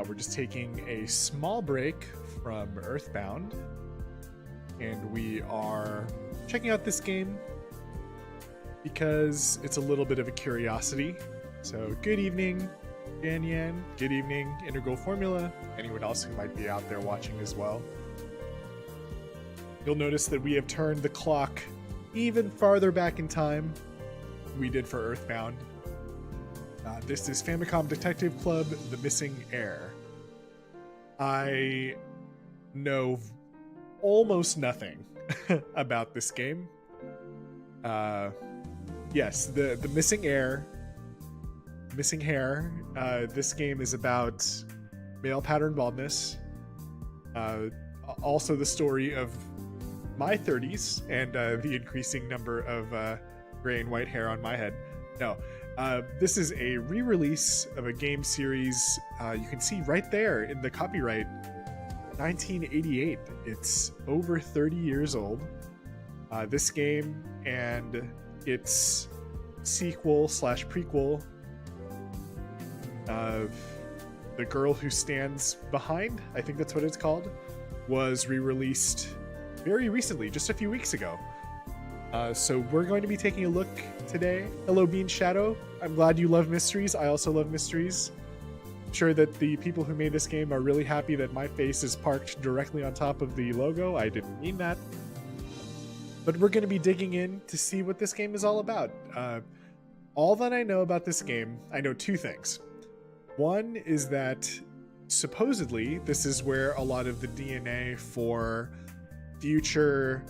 We're just taking a small break from Earthbound, and we are checking out this game because it's a little bit of a curiosity. So good evening, Yan Yan. Good evening, Integral Formula. Anyone else who might be out there watching as well. You'll notice that we have turned the clock even farther back in time than we did for Earthbound. This is Famicom Detective Club, The Missing Heir. I know almost nothing about this game. Yes, the Missing Heir, Missing Hair. This game is about male pattern baldness. Also the story of my 30s and the increasing number of gray and white hair on my head. No. This is a re-release of a game series. You can see right there in the copyright, 1988. It's over 30 years old. This game and its sequel slash prequel of The Girl Who Stands Behind, I think that's what it's called, was re-released very recently, just a few weeks ago. So we're going to be taking a look today. Hello, Bean Shadow. I'm glad you love mysteries. I also love mysteries. I'm sure that the people who made this game are really happy that my face is parked directly on top of the logo. I didn't mean that. But we're going to be digging in to see what this game is all about. All that I know about this game, I know two things. One is that supposedly this is where a lot of the DNA for future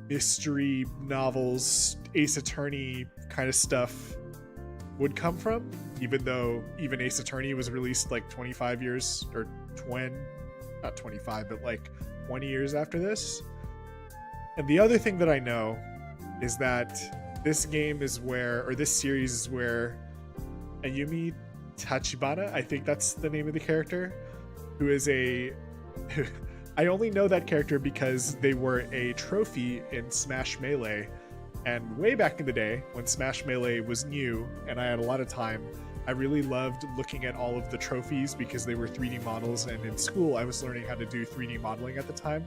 mystery novels, Ace Attorney kind of stuff would come from, even though even Ace Attorney was released like 25 years or 20, not 25, but like 20 years after this. And the other thing that I know is that this game is where, or this series is where Ayumi Tachibana, I think that's the name of the character, who is a I only know that character because they were a trophy in Smash Melee, and way back in the day when Smash Melee was new and I had a lot of time, I really loved looking at all of the trophies because they were 3D models, and in school I was learning how to do 3D modeling at the time.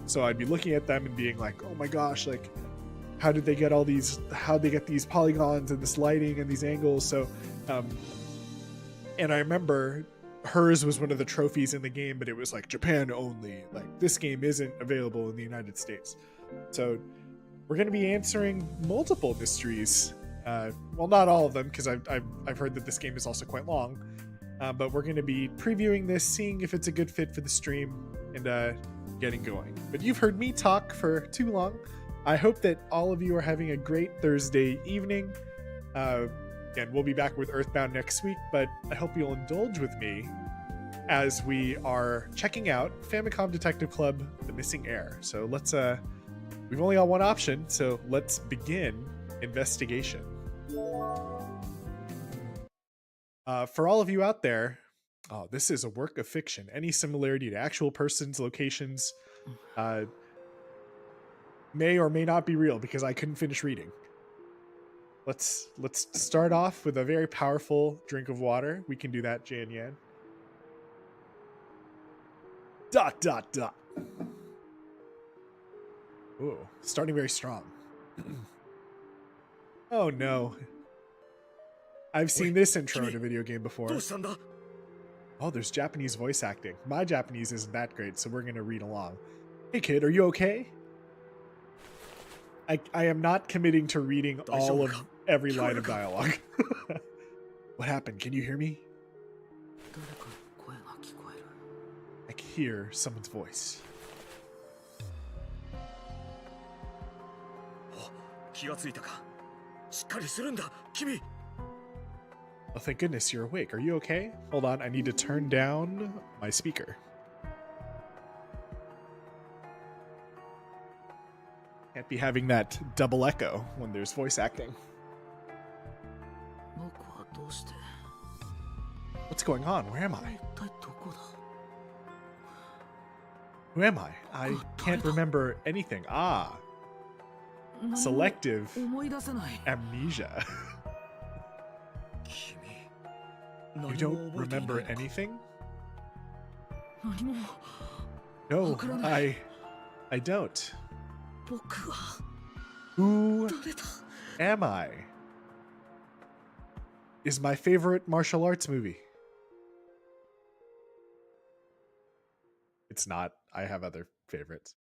So I'd be looking at them and being like, oh my gosh, like how did they get all these, how'd they get these polygons and this lighting and these angles? So and I remember hers was one of the trophies in the game, but it was like Japan only. Like this game isn't available in the United States. So we're going to be answering multiple mysteries. Well, not all of them, because I've heard that this game is also quite long. But we're going to be previewing this, seeing if it's a good fit for the stream, and getting going. But you've heard me talk for too long. I hope that all of you are having a great Thursday evening. And we'll be back with Earthbound next week, but I hope you'll indulge with me as we are checking out Famicom Detective Club, The Missing Heir. So let's, we've only got one option, so let's begin investigation. For all of you out there, oh, this is a work of fiction. Any similarity to actual persons, locations, may or may not be real because I couldn't finish reading. Let's start off with a very powerful drink of water. We can do that, Jan Yan. ... Ooh, starting very strong. Oh no. I've seen this intro in a video game before. Oh, there's Japanese voice acting. My Japanese isn't that great, so we're gonna read along. Hey kid, are you okay? I am not committing to reading all of every line of dialogue. What happened? Can you hear me? I can hear someone's voice. Oh, thank goodness you're awake. Are you okay? Hold on, I need to turn down my speaker. Can't be having that double echo when there's voice acting. What's going on? Where am I? Who am I? I can't remember anything. Ah. Selective amnesia. You don't remember anything? 何も No, わからない。 I don't. 僕は Who 誰だ am I? Is my favorite martial arts movie. It's not. I have other favorites.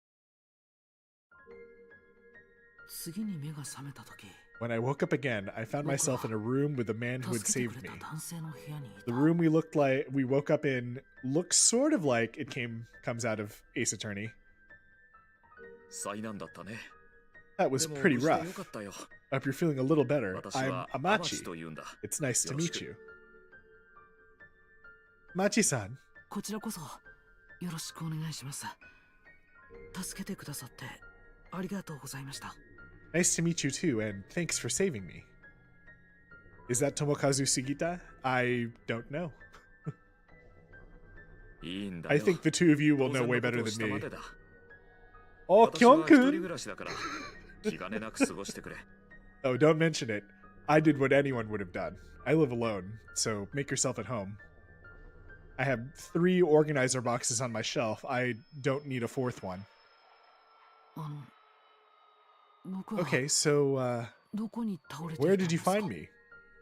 次に目が覚めた時 When I woke up again, I found myself in a room with a man who had 助けてく saved れ me. た男性の部屋にい The た room we woke up in looks sort of like it comes out of Ace Attorney. 災難だったね。 That was でも pretty 無事で rough. よかったよ。 I hope you're feeling a little better. 私 I'm はアマチ Amachi. と言うんだ。 It's nice to よろしく。 meet you. Machi-san, こちらこそよろしくお願いします。助けてくださってありがとうございました。 nice to meet you too, and thanks for saving me. Is that Tomokazu Sugita? I don't know. いいんだ I よ。 think the two of you will 当 know 然 way のこ better とをした than ま me. でだ。 Oh, 私は一人 Kyung-kun! 暮らしだから気兼ねなく過ごしてくれ。 Oh, don't mention it. I did what anyone would have done. I live alone, so make yourself at home. I have 3 organizer boxes on my shelf. I don't need a 4th one. あの僕は Okay, so どこに倒れていた where んで did you すか find me?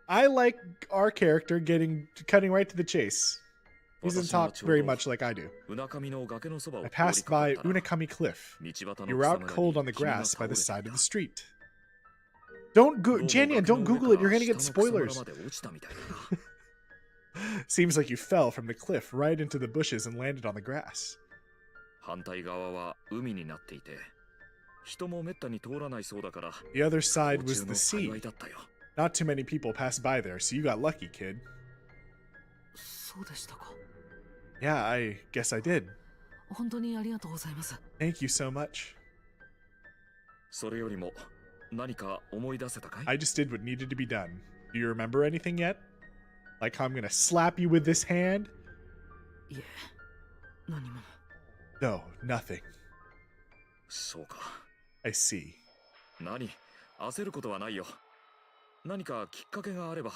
I like our character cutting right to the chase. He doesn't talk very much like I do. うなかみの崖のそばを I 通り passed かか by ったら Unakami Cliff. 道端の You were 草 out むらに cold on the 君が grass 倒 by れ the てい side of た the street. ど Don't う go, も Janian, 崖 don't の上 Google it. か You're ら gonna get 下の草むら spoilers. まで落ちたみたいだな。 Seems like you fell from the cliff right into the bushes and landed on the grass. 反対側は海になっていて、人もめったに通らないそうだから、 The other 不 side 幸 was 中 the の sea. 幸いだったよ。 Not too many people passed by there, so you got lucky, kid. そうでしたか。 Yeah, I guess I did. 本当にありがとうございます。 Thank you so much. それよりも何か思い出せたかい？ I just did what needed to be done. Do you remember anything yet? Like how I'm gonna slap you with this hand? いえ、何も。 No, nothing. そうか。 I see. 何？焦ることはないよ。何かきっかけがあれば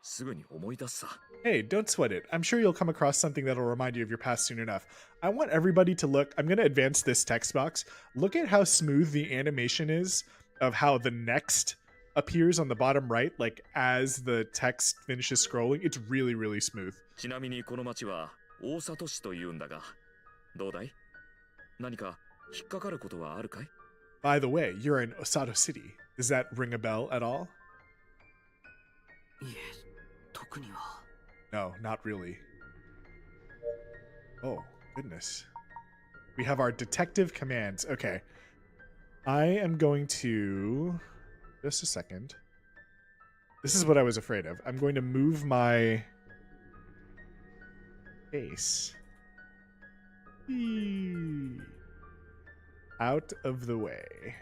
すぐに思い出すさ。 Hey, don't sweat it. I'm sure you'll come across something that'll remind you of your past soon enough. I want everybody to look. I'm gonna advance this text box. Look at how smooth the animation is of how the next appears on the bottom right, like as the text finishes scrolling. It's really, really smooth. ちなみにこの町は大里市というんだが、どうだい？何か引っかかることはあるかい？ By the way, you're in Osato City. Does that ring a bell at all? いえ、特には。 No, not really. Oh, goodness. We have our detective commands. Okay. I am going to... Just a second. This is what I was afraid of. I'm going to move my face out of the way.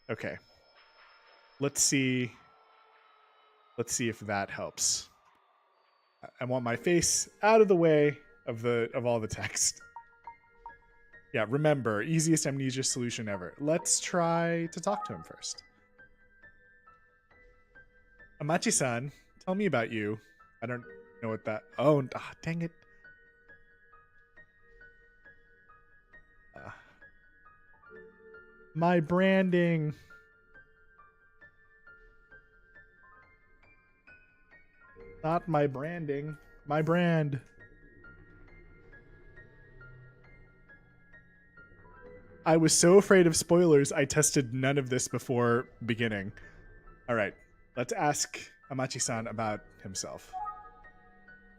Okay. Let's see if that helps. I want my face out of the way of all the text. Yeah, remember, easiest amnesia solution ever. Let's try to talk to him first. Amachi-san, tell me about you. I don't know what that... Oh, dang it. My branding. Not my branding. My brand. I was so afraid of spoilers, I tested none of this before beginning. All right, let's ask Amachi-san about himself.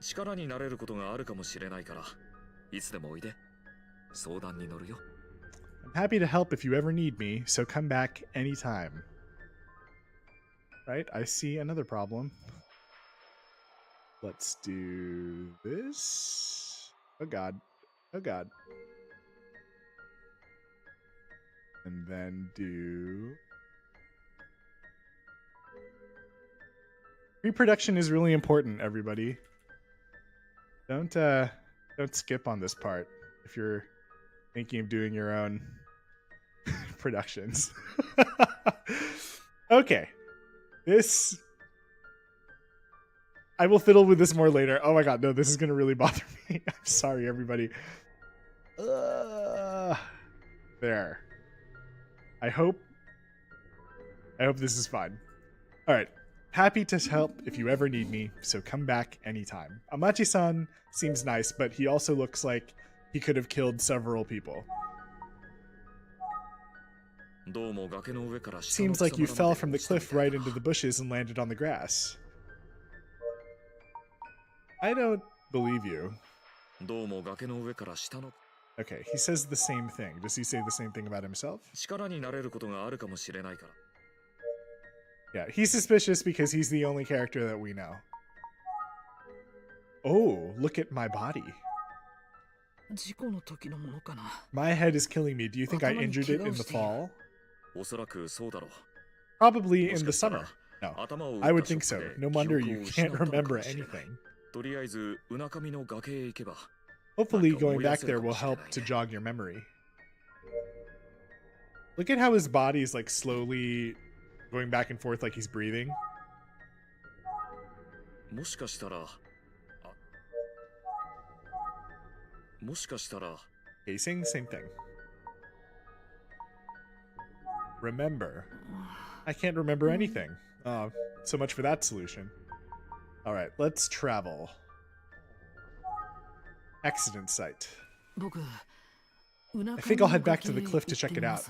力になれることがあるかもしれないから、いつでもおいで。相談に乗るよ。 I'm happy to help if you ever need me, so come back anytime. Right, I see another problem. Let's do this. Oh god. Oh god. And then do... Reproduction is really important, everybody. Don't skip on this part if you're thinking of doing your own productions. Okay. This I will fiddle with this more later. Oh my god, no, this is gonna really bother me. I'm sorry, everybody. There. I hope this is fine. All right. Happy to help if you ever need me, so come back anytime. Amachi-san seems nice, but he also looks like he could have killed several people. Seems like you fell from the cliff right into the bushes and landed on the grass. I don't believe you. Okay, he says the same thing. Does he say the same thing about himself? Yeah, he's suspicious because he's the only character that we know. Oh, look at my body. My head is killing me. Do you think I injured it in the fall? Probably in the summer. No, I would think so. No wonder you can't remember anything. Hopefully going back there will help to jog your memory. Look at how his body is like slowly going back and forth like he's breathing. Pacing, same thing. Remember. I can't remember anything. Oh, so much for that solution. Alright, let's travel. Accident site. I think I'll head back to the cliff to check it out.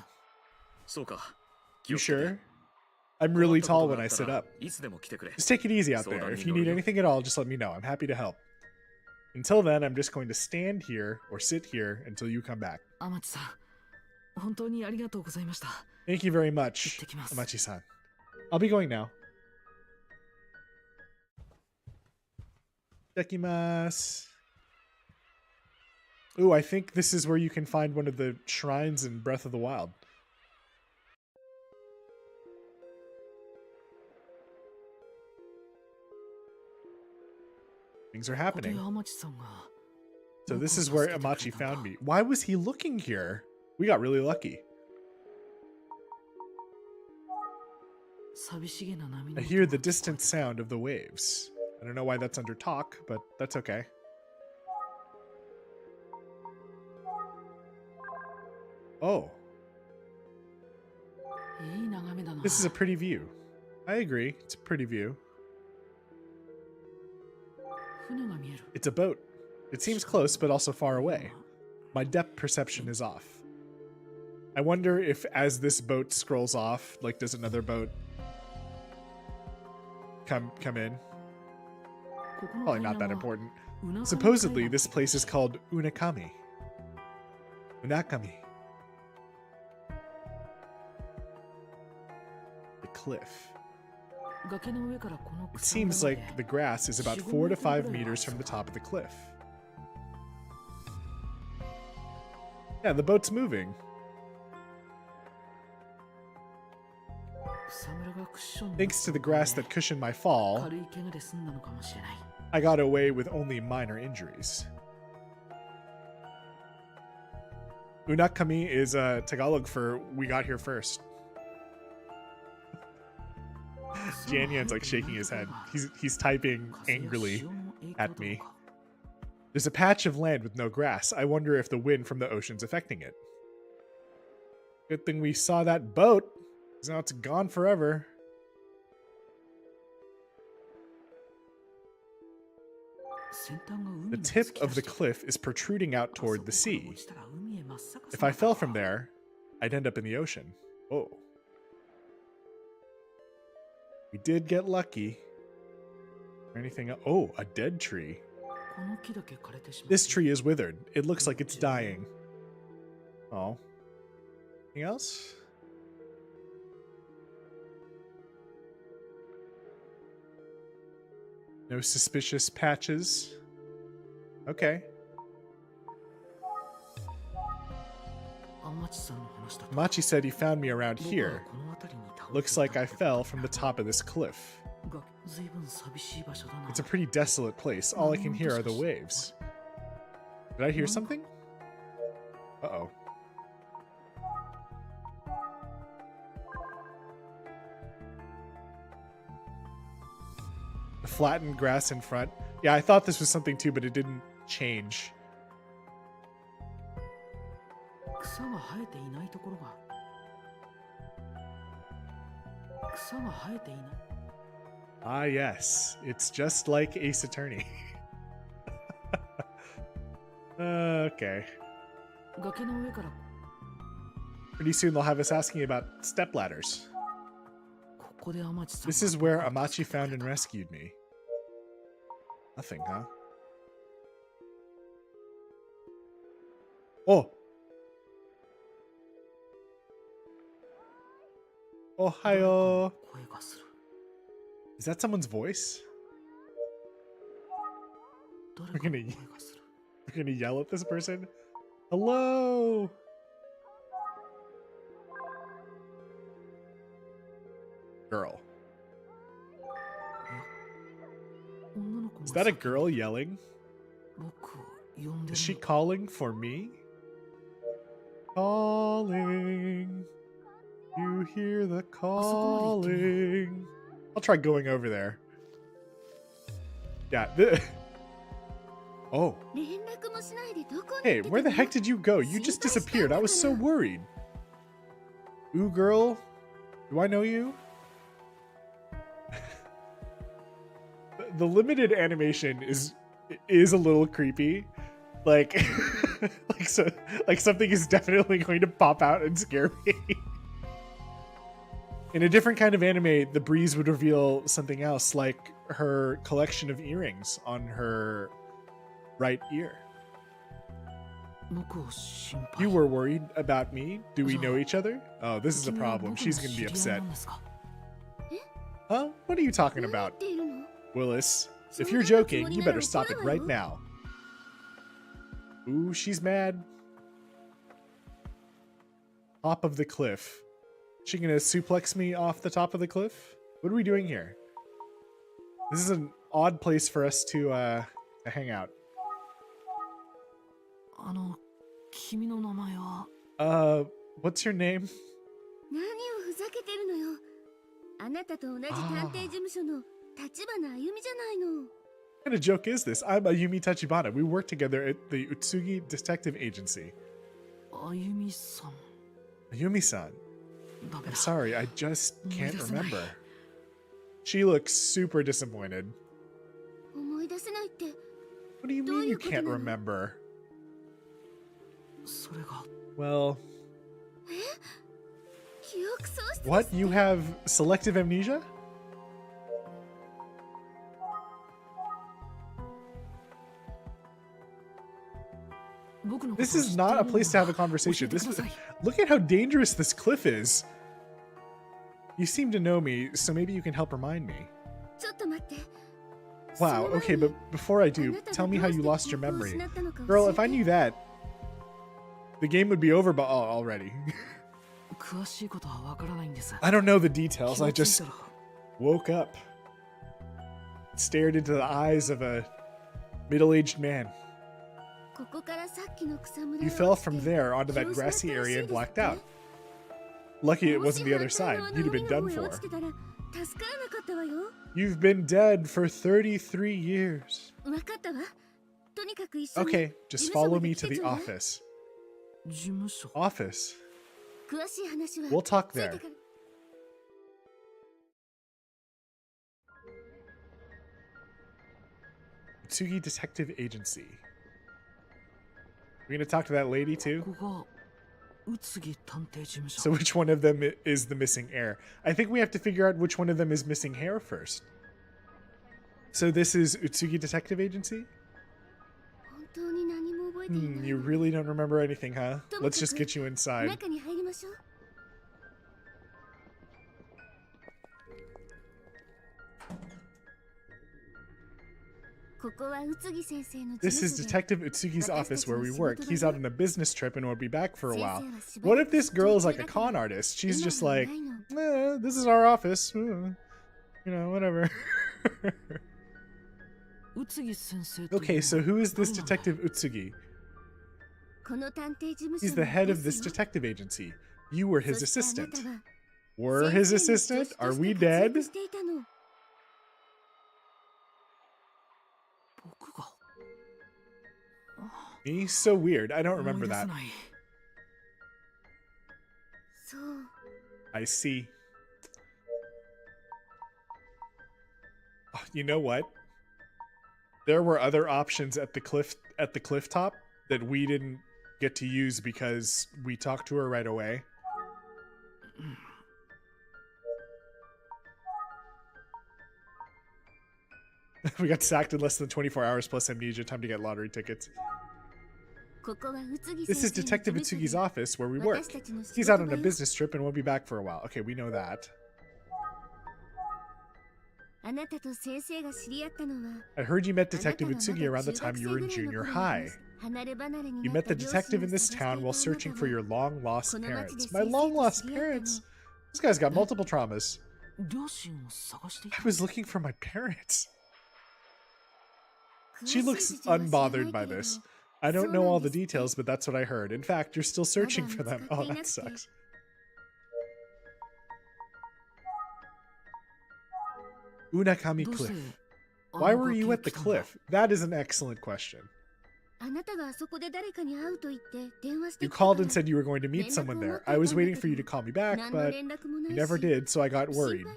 You sure? I'm really tall when I sit up. Just take it easy out there. If you need anything at all, just let me know. I'm happy to help. Until then, I'm just going to stand here or sit here until you come back. Thank you very much, Amachi-san. I'll be going now. Dekimasu. Ooh, I think this is where you can find one of the shrines in Breath of the Wild. Things are happening. So this is where Amachi found me. Why was he looking here? We got really lucky. I hear the distant sound of the waves. I don't know why that's under talk, but that's okay. Oh. This is a pretty view. I agree. It's a pretty view. It's a boat. It seems close, but also far away. My depth perception is off. I wonder if as this boat scrolls off, like does another boat come in? Probably not that important. Supposedly, this place is called Unakami. Unakami. The cliff. It seems like the grass is about 4 to 5 meters from the top of the cliff. Yeah, the boat's moving. Thanks to the grass that cushioned my fall, I got away with only minor injuries. Unakami is Tagalog for "we got here first." Janyan's like shaking his head. He's typing angrily at me. There's a patch of land with no grass. I wonder if the wind from the ocean's affecting it. Good thing we saw that boat, because now it's gone forever. The tip of the cliff is protruding out toward the sea. If I fell from there, I'd end up in the ocean. Oh. We did get lucky. Anything else? Oh, a dead tree. This tree is withered. It looks like it's dying. Oh. Anything else? No suspicious patches. Okay. Machi said he found me around here. Looks like I fell from the top of this cliff. It's a pretty desolate place. All I can hear are the waves. Did I hear something? Uh-oh. The flattened grass in front. Yeah, I thought this was something too, but it didn't change. 草が生えていないところが草が生えていない Ah, yes. It's just like Ace Attorney. Okay. 崖の上から Pretty soon they'll have us asking about stepladders. ここで天地さん This is where Amachi found and rescued me. Nothing, huh? Oh! Ohayo! 声がする Is that someone's voice? 誰かの声がする We're gonna yell at this person? Hello! Girl. 女の子 Is が that a girl yelling? 僕を呼んで Is she る calling for me? Calling. You hear the calling. I'll try going over there. Yeah. Oh. Hey, where the heck did you go? You just disappeared. I was so worried. Ooh, girl. Do I know you? The limited animation is a little creepy. Like, like something is definitely going to pop out and scare me. In a different kind of anime, the breeze would reveal something else, like her collection of earrings on her right ear. 僕を心 You 配 were worried about me? Do we know each other? Oh, this is a 君は problem. 僕の She's gonna be 知り合い upset. なんですか Huh? What are you talking about, Willis? If you're joking, you better stop it right now. Ooh, she's mad. Top of the cliff. She gonna suplex me off the top of the cliff? What are we doing here? This is an odd place for us to hang out. 君の名前は What's your name? 何をふざけてるのよ。あなたと同じ探偵事務所の立花あゆみじゃないの。 What kind of joke is this? I'm Ayumi Tachibana. We work together at the Utsugi Detective Agency. あゆみさん Ayumi-san. ダメ I'm だ sorry, I just can't 思い出せない remember. She looks super disappointed. 思い出せないって。 What do you mean you can't remember? それが Well, 記憶喪失です。 what? You have selective amnesia? This is not a place to have a conversation. This is, look at how dangerous this cliff is. You seem to know me, so maybe you can help remind me. ちょっと待って。 Wow, okay, but before I do, tell me how you lost your memory. Girl, if I knew that, the game would be over already. 詳しいことはわからないんです I don't know the details. I 気がつ just いたら woke up, stared into the eyes of a middle-aged man. ここからさっきの草むら You へ fell 落ちて from there onto that 気を失 grassy ったらしい area and です blacked って out. Lucky it もし wasn't the other 反対 side. の You'd have 海 been の done 方へ for. 落ちてたら助からなかったわよ。 You've been dead for 33 years. わかったわ。とにかく一緒に Okay, just 事務所 follow まで me 来 to て the ちょうだい。 office. 事務所 Office. 詳しい話は We'll talk ついて there. から。 Utsugi Detective Agency. We're gonna talk to that lady too? ここが宇津木探偵事務 So 所 which one of them is the missing heir? I think we have to figure out which one of them is missing hair first. So this is Utsugi Detective Agency? 本当に何も覚えていない You の。 really don't remember anything, huh? Let's just get you inside. 中に入りましょう。 ここは宇津木先生の事 This is 務所で Detective Utsugi's office where we work. He's out on a business trip and won't be back for a while. What if this girl is like a con artist? She's just like, this is our office. You know, whatever. 宇津木先生という Okay, so who is this 誰なんだ Detective Utsugi? この探偵事務所 He's の the head ボ of ス this よ。 detective agency. You were his そしてあな assistant. たは Were his 先生の助 assistant? 手と Are して we 活躍 dead? していたの。Me? So weird. I don't remember that. そう I see. You know what? There were other options at the cliff top that we didn't get to use because we talked to her right away. We got sacked in less than 24 hours plus amnesia, time to get lottery tickets. ここは宇津木 This is 先生の Detective 事務所で Utsugi's office where we work. 私たちの仕 He's 事 out on 場 a よ business trip and won't be back for a while. Okay, we know that. あなたと先生が知り合ったのは I heard you met あなた Detective がまだ Utsugi around the 中 time 学 you 生 were ぐ in らいの junior 頃 high. です離れ離れに You なっ met た the 両 detective 親 in を this 探してい town た while あ searching なた for your は long lost この町で parents. My 先 long 生と lost 知り合ったの parents? This guy's got multiple traumas. 両親を探してい I た was looking for my parents. 詳 She しい looks 事情は知らない unbothered け by れど this. I don't そう know なん all で the すって details, but that's what I heard. In fact, you're still searching まだ for them. 見つかっ Oh, ていな that くて sucks. Unakami どうして Cliff. あ Why の were 崖 you へ at the 来たんだ cliff? That is an excellent question. あなたがあそこで誰かに会うと言って電話して You きたか called ら and said you were going to meet 連絡を someone 待 there. ってい I た was んだ waiting け for you ど to call me back, 何の but 連絡も you ない never し did, so I got 心 worried. 配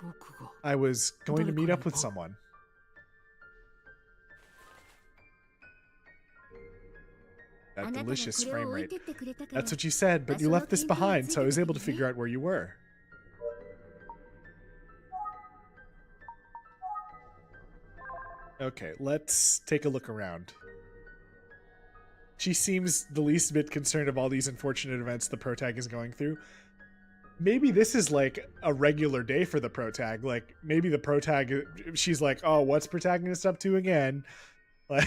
僕が I was going to meet up with誰かに someone. That あなたが delicious これ frame を置い rate. てってくれたから That's what you said, but you left this behind, so I was able to figure out where you were. Okay, let's take a look around. She seems the least bit concerned of all these unfortunate events the protag is going through. Maybe this is like a regular day for the protag. Like, maybe the protag, she's like, oh, what's protagonist up to again? Like,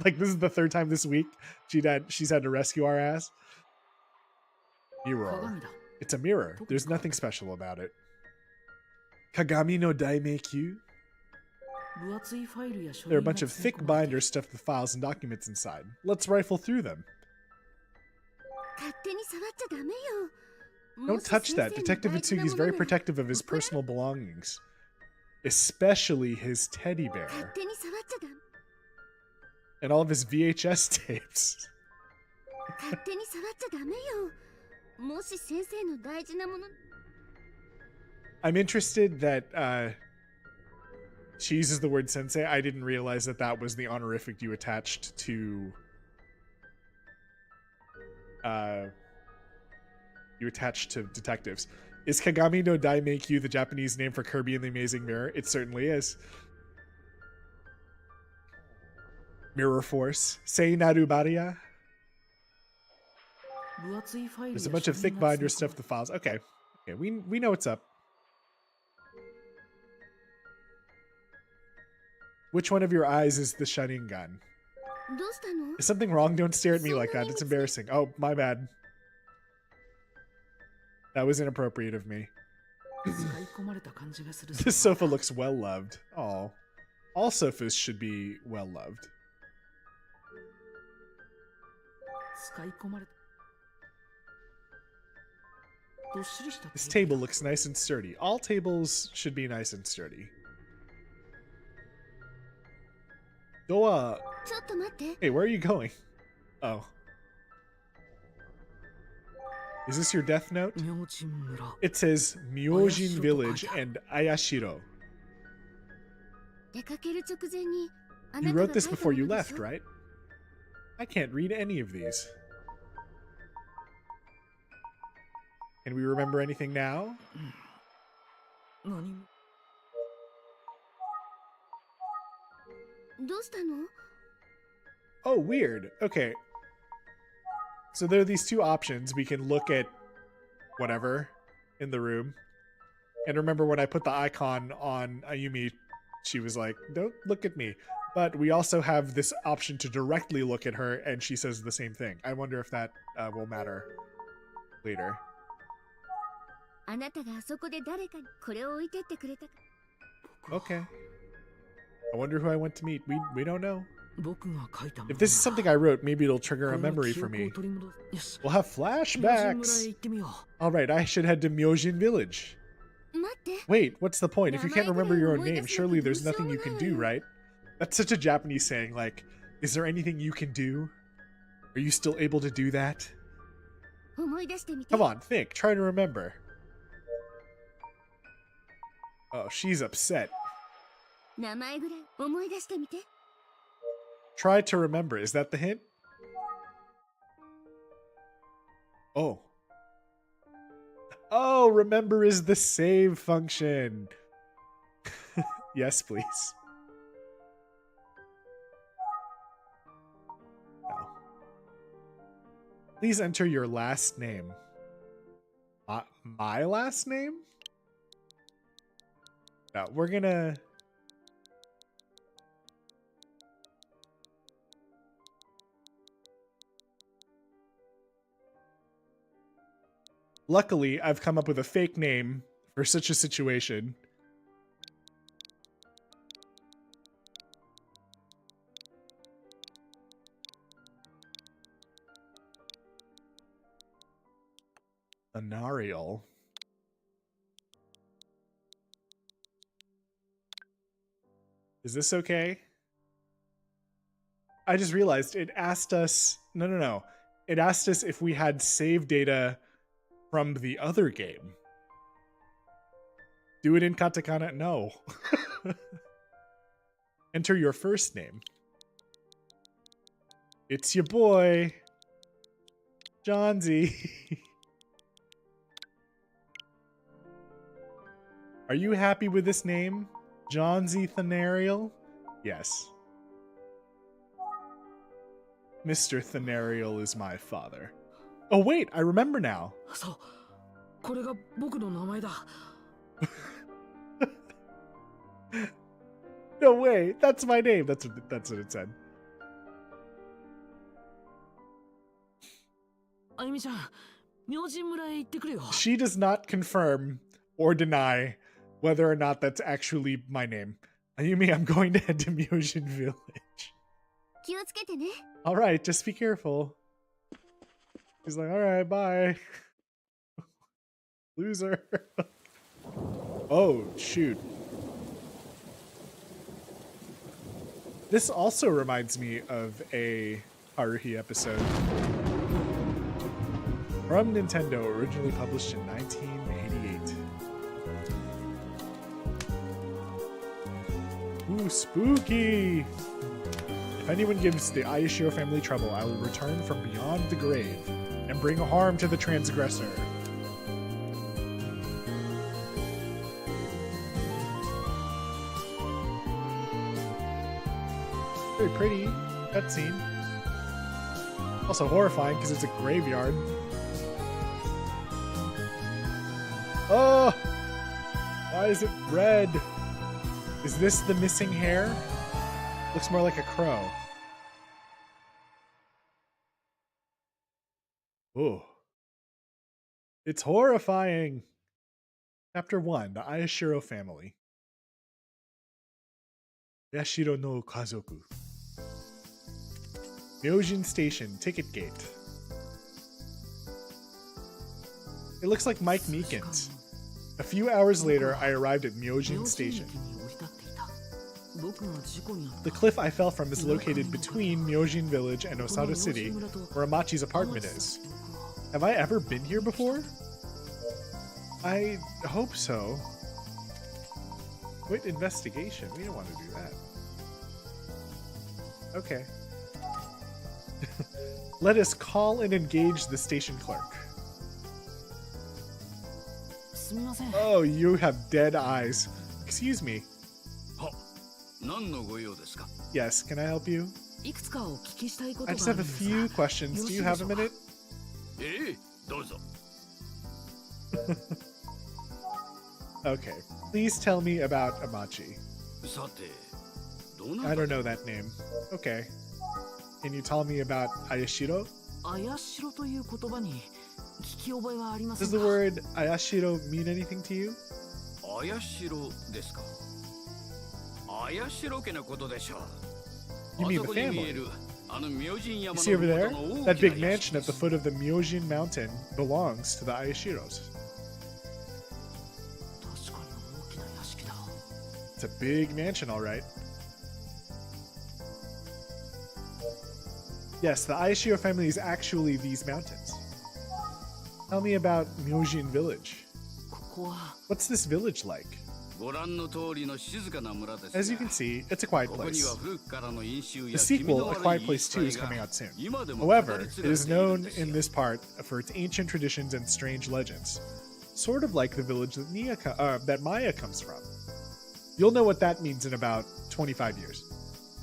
like this is the third time this week she's had to rescue our ass. Mirror. 鏡だ It's a mirror. There's nothing special about it. Kagami no Daimekyu. 分厚いファイルや書 There are a 類が bunch of 詰め thick 込まれている binders stuffed with files and documents inside. Let's rifle through them. 勝手に触っちゃダメよ Don't touch that. Detective もし先生の大事な Utsugi's ものな very ら protective of his これ personal belongings, especially his teddy 勝 bear 手に触っちゃダメ and all of his VHS tapes. 勝手に触っちゃダメよもし先生の大事なもの I'm interested that she uses the word sensei. I didn't realize that that was the honorific you attached to detectives. Is Kagami no Daimekyu the Japanese name for Kirby and the Amazing Mirror? It certainly is. Mirror Force. Seinaru Baria. 分厚いファイル There's a や bunch 書 of 類 thick が binder 詰め stuff 込ま the files. Okay. Okay, we know what's up. Which one of your eyes is the Sharingan? どうしたの Is something wrong? Don't stare at me like that. It's embarrassing. Oh, my bad. That was inappropriate of me. 使い込まれた感じがする This sofa looks well loved. Oh. All sofas should be well loved. 使い込まれたどっしりした This テーブ table ルだ looks nice and sturdy. All tables should be nice and sturdy. Doa. ちょっと待って Hey, where are you going? Oh. Is this your death note? 明神村 It says Myojin Ayashiro Village to and Ayashiro. 出かける直前にあ You なた wrote が this 書いた before も you ので left, しょ right? I can't read any of these. Can we remember anything now? 何もどうしたの Oh, weird. Okay. So there are these two options. We can look at whatever in the room. And remember when I put the icon on Ayumi, she was like, don't look at me. But we also have this option to directly look at her, and she says the same thing. I wonder if that will matter later. あなたがあそこで誰かにこれを置いてってくれたか Okay. I wonder who I went to meet. We don't know. 僕が書いたもの If this is something I wrote, maybe it'll trigger こ a れは memory 記 for 憶を me. 取り戻すよし We'll have 明神村へ flashbacks. 行ってみよ All right, I should head to Myojin Village. 待って Wait, what's the point? If you can't remember your own name, surely there's Name. nothing you can do, right? That's such a Japanese saying, like, Is there anything you can do? Are you still able to do that? 思い出してみて。 Come on, think. Try to remember. Oh, she's upset. 名前ぐらい思い出してみて。 Try to remember. Is that the hint? Oh. Oh, remember is the save function. Yes, please. No. Please enter your last name. My last name? No, we're gonna... Luckily, I've come up with a fake name for such a situation. Anariel. Is this okay? I just realized it asked us... No. It asked us if we had save data from the other game. Do it in katakana? No. Enter your first name. It's your boy, Johnsy. Are you happy with this name? Johnsy Thanariel? Yes. Mr. Thanariel is my father. Oh wait, I remember now. そう、これが僕の名前だ。 No way, that's my name. That's what it said. あゆみちゃん、明神村へ行ってくれよ。 She does not confirm or deny whether or not that's actually my name. Ayumi, I'm going to head to Myojin Village. 気をつけてね。 Alright, just be careful. He's like, alright, bye. Loser. Oh, shoot. This also reminds me of a Haruhi episode. From Nintendo, originally published in 1988. Ooh, spooky! If anyone gives the Ayashiro family trouble, I will return from beyond the grave and bring harm to the transgressor. Very pretty cutscene. Also horrifying because it's a graveyard. Oh! Why is it red? Is this the missing hair? Looks more like a crow. Oh. It's horrifying. Chapter 1, the Ayashiro family. Yashiro no Kazoku. Myojin Station, ticket gate. It looks like Mike Meekins. A few hours later, I arrived at Myojin Station. The cliff I fell from is located between Myojin Village and Osato City, where Amachi's apartment is. Have I ever been here before? I hope so. Quit investigation. We don't want to do that. Okay. Let us call and engage the station clerk. Oh, you have dead eyes. Excuse me. Yes, can I help you? I just have a few questions. Do you have a minute? Okay. Please tell me about Amachi. I don't know that name. Okay. Can you tell me about Ayashiro? Does the word Ayashiro mean anything to you? You mean the family? You see over there? That big mansion at the foot of the Myojin mountain belongs to the Ayashiros. It's a big mansion, all right. Yes, the Ayashiro family is actually these mountains. Tell me about Myojin Village. ここは What's this village like? ご覧の通りの静かな村ですが As you can see, it's a quiet ここに place. は古くからの飲酒 The や気味 sequel, の A 悪 Quiet い Place 2, 言い is 伝え coming が out soon. 今でも However, 語り it 継がれ is ているん known ですよ in this part for its ancient traditions and strange legends, sort of like the village that Maya comes from. You'll know what that means in about 25 years.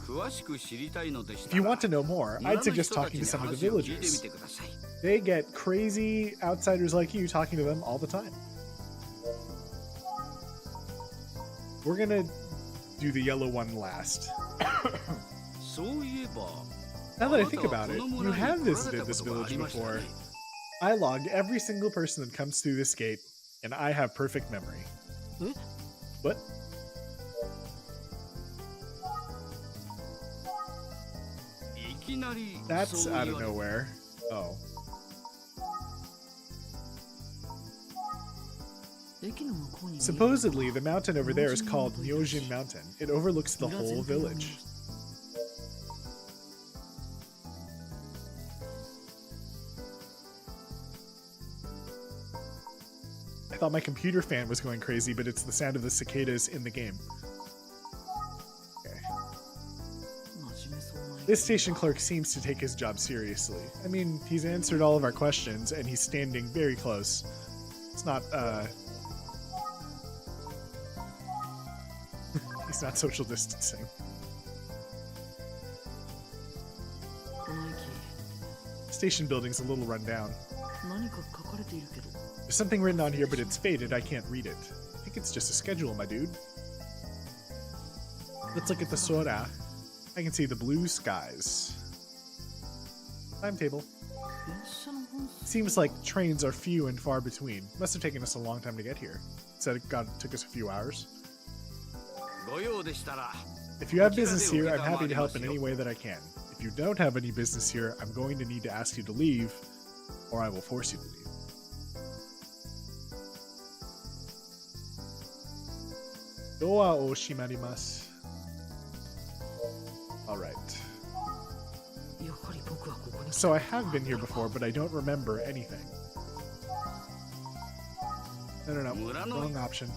詳しく知りたいのでし If た you ら want to know more, 村 I'd の suggest 人た talking ち to に some of the 話を聞いてみ villagers. てください They get crazy outsiders like you talking to them all the time. We're gonna do the yellow one last. そういえば Now that I あなた think は about こ it, の you 村に have 来られ visited たこ this とがあ village りました before. ね I logged every single person that comes through this gate, and I have perfect memory. Eh? What? いきなり That's そう out 言 of われ nowhere. Oh. 駅の向こうに Supposedly, the mountain over there is called Myojin Mountain. It overlooks the whole village. I thought my computer fan was going crazy, but it's the sound of the cicadas in the game. Okay. 真面目そうな This station clerk seems to take his job seriously. I mean, he's answered all of our questions, and he's standing very close. It's not, he's not social distancing. この駅 Station building's a little run down. 何か書かれているけど There's something written on here, but it's faded. I can't read it. I think it's just a schedule, my dude. Let's look at the Sora. I can see the blue skies. Timetable. 電車の本数 Seems like trains are few and far between. Must have taken us a long time to get here. Said it took us a few hours. ご用でしたら If you have business here, I'm happy to help in any way that I can. If you don't have any business here, I'm going to need to ask you to leave, or I will force you to leave. Doa o shimarimasu. Alright. やはり僕はここに So I have been here before, but I don't remember anything. No. Wrong option.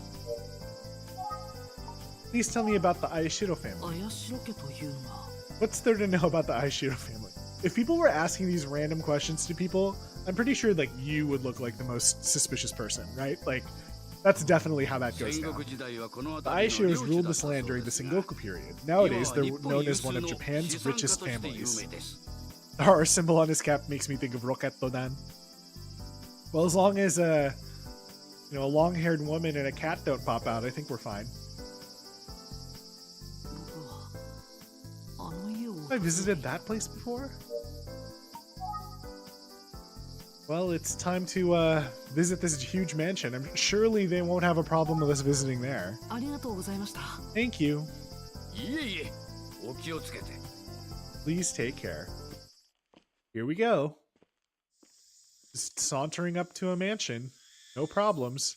Please tell me about the Ayashiro family. 怪しろ家というのは What's there to know about the Ayashiro family? If people were asking these random questions to people, I'm pretty sure like you would look like the most suspicious person, right? Like that's definitely how that goes 戦 down. 国時代はこの The 辺りの領 Ayashiros 地 ruled だった this そう land で during the すが Sengoku period. 今 Nowadays, は they're 日本 known 有 as 数 one of の Japan's 資産家 richest として有 families. 名です Our symbol on his cap makes me think of Roketto-dan. Well, as long as a long-haired woman and a cat don't pop out, I think we're fine. 僕はあの家を I visited that place before? Well, it's time to visit this huge mansion. Surely they won't have a problem with us visiting there. ありがとうございました Thank you. いえいえお気をつけて Please take care. Here we go. Just sauntering up to a mansion. No problems.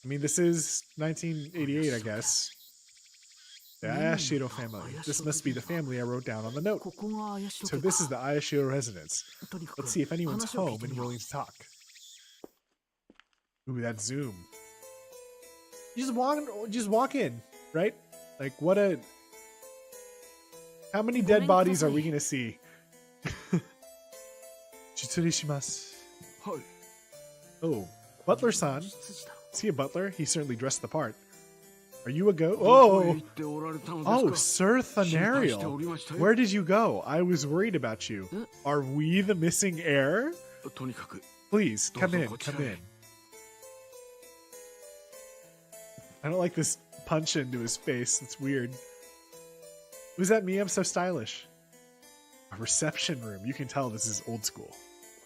I mean, this is 1988, I guess. The Ayashiro family. This must be the family I wrote down on the note. ここが怪しろ So 家 this is the Ayashiro residence. とにかく Let's see if anyone's 話を聞い home て and みよう willing to talk. Ooh, that zoom. You just walk in, right? Like what a... How many dead bodies are we gonna see? Chitsurishimasu. はい Oh, Butler-san. 執事だ Is he a butler? He certainly dressed the part. Are you a goat? どこへ Oh! 行っておられたのです Oh, か Sir 心配してお Thunarial. りましたよ Where did you go? I was worried about you. Are we the missing heir? とにかく Please, come in, どうぞこちら come へ in. I don't like this punch into his face. It's weird. Who's that me? I'm so stylish. A reception room. You can tell this is old school.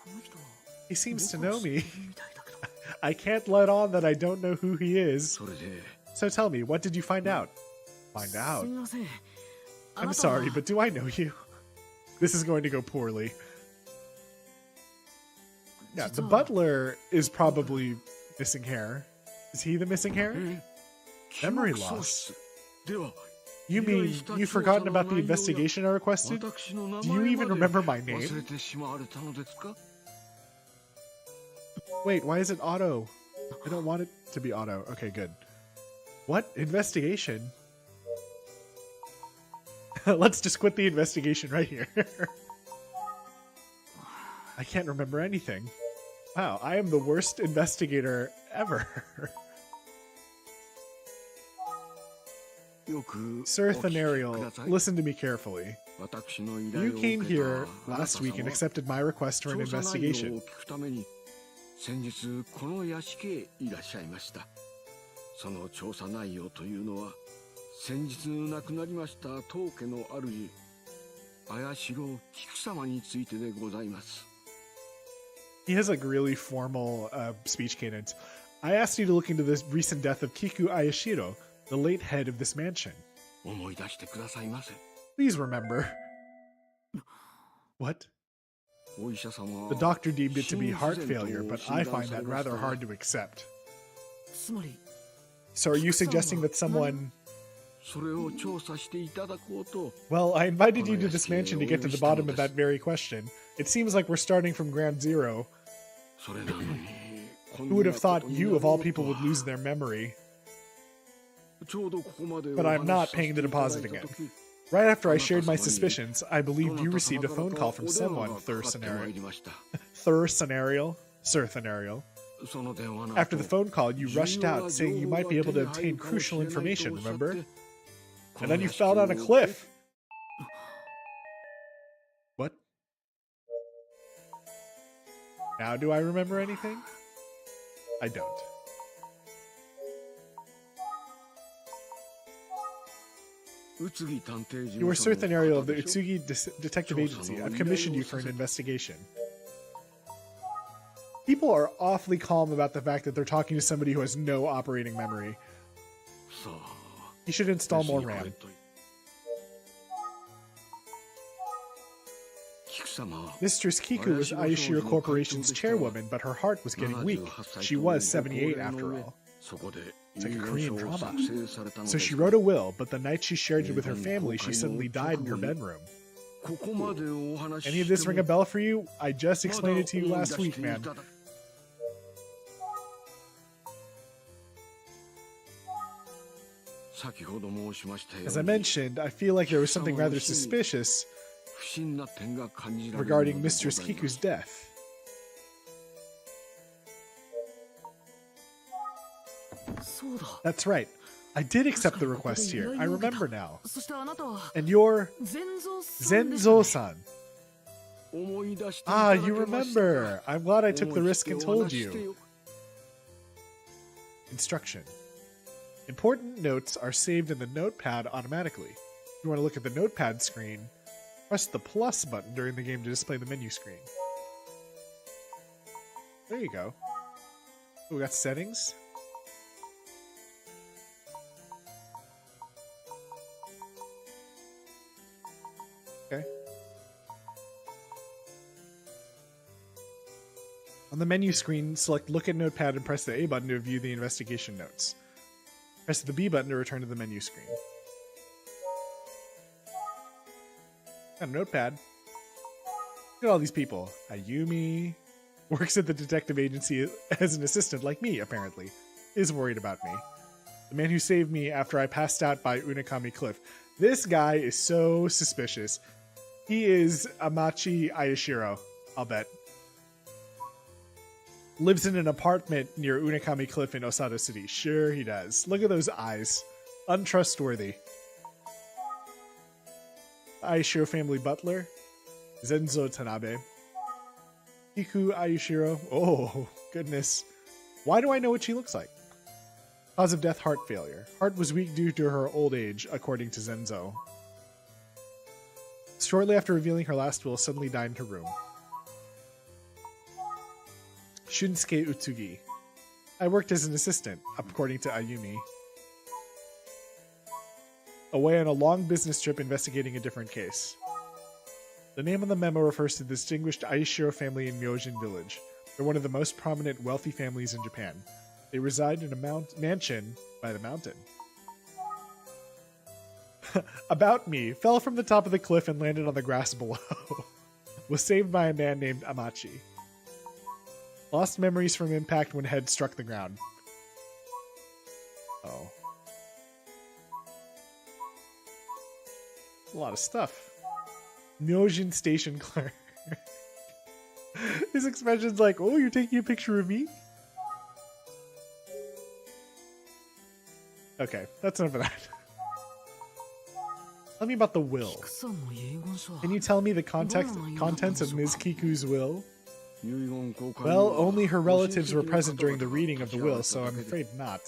この人は He seems to 僕 know を知って me. いるみたいだけど I can't let on that I don't know who he is. それで So tell me, what did you find out? Find す out. みませんあ I'm なたは sorry, but do I know you? This is going to go poorly. Yeah, the 実は butler is probably missing hair. Is he the missing hair? え Memory 記憶喪 loss. 失では You mean you've forgotten about the investigation I requested? Do you even remember my name? Wait, why is it auto? I don't want it to be auto. Okay, good. What? Investigation? Let's just quit the investigation right here. I can't remember anything. Wow, I am the worst investigator ever. Sir Thanariel, listen to me carefully. You came here last week and accepted my request for an investigation. 先日この屋敷へいらっしゃいました。その調査内容というのは先日亡くなりました当家の主綾代菊様についてでございます。 He has like really formal speech cadence. I asked you to look into the recent death of Kiku Ayashiro, the late head of this mansion. 思い出してくださいませ。 Please remember. What? The doctor deemed it to be heart failure, but I find that rather hard to accept. So are you suggesting that someone... Well, I invited you to this mansion to get to the bottom of that very question. It seems like we're starting from ground zero. Who would have thought you, of all people, would lose their memory? But I'm not paying the deposit again. Right after I shared my suspicions, I believed you received a phone call from someone, Sir Thanariel. After the phone call, you rushed out, saying you might be able to obtain crucial information, remember? And then you fell down a cliff. What? Now do I remember anything? I don't. You are Sir Thanariel of the Utsugi Detective Agency. I've commissioned you for an investigation. People are awfully calm about the fact that they're talking to somebody who has no operating memory. You should install more RAM. Mistress Kiku was Ayashiro Corporation's chairwoman, but her heart was getting weak. She was 78 after all. It's like a Korean drama. So she wrote a will, but the night she shared it with her family, she suddenly died in her bedroom. Any of this ring a bell for you? I just explained it to you last week, man. As I mentioned, I feel like there was something rather suspicious regarding Mistress Kiku's death. That's right. I did accept the request here. I remember now. And you're Zenzo-san. Ah, you remember. I'm glad I took the risk and told you. Instruction. Important notes are saved in the notepad automatically. If you want to look at the notepad screen, press the plus button during the game to display the menu screen. There you go. Oh, we got settings. Okay. On the menu screen, select Look at Notepad and press the A button to view the investigation notes. Press the B button to return to the menu screen. Got a notepad. Look at all these people. Ayumi works at the detective agency as an assistant like me, apparently. Is worried about me. The man who saved me after I passed out by Unakami Cliff. This guy is so suspicious. He is Amachi Ayashiro, I'll bet. Lives in an apartment near Unakami Cliff in Osada City. Sure he does. Look at those eyes. Untrustworthy. Ayashiro family butler. Zenzo Tanabe. Kiku Ayashiro. Oh, goodness. Why do I know what she looks like? Cause of death, heart failure. Heart was weak due to her old age, according to Zenzo. Shortly after revealing her last will, suddenly died in her room. Shunsuke Utsugi. I worked as an assistant, according to Ayumi. Away on a long business trip investigating a different case. The name on the memo refers to the distinguished Ayashiro family in Myojin Village. They're one of the most prominent wealthy families in Japan. They reside in a mansion by the mountain. About me. Fell from the top of the cliff and landed on the grass below. Was saved by a man named Amachi. Lost memories from impact when head struck the ground. Oh. A lot of stuff. Myojin station clerk. His expression's like, oh, you're taking a picture of me? Okay, that's enough of that. Tell me about the will. Can you tell me the contents of Ms. Kiku's will? Well, only her relatives were present during the reading of the will, so I'm afraid not.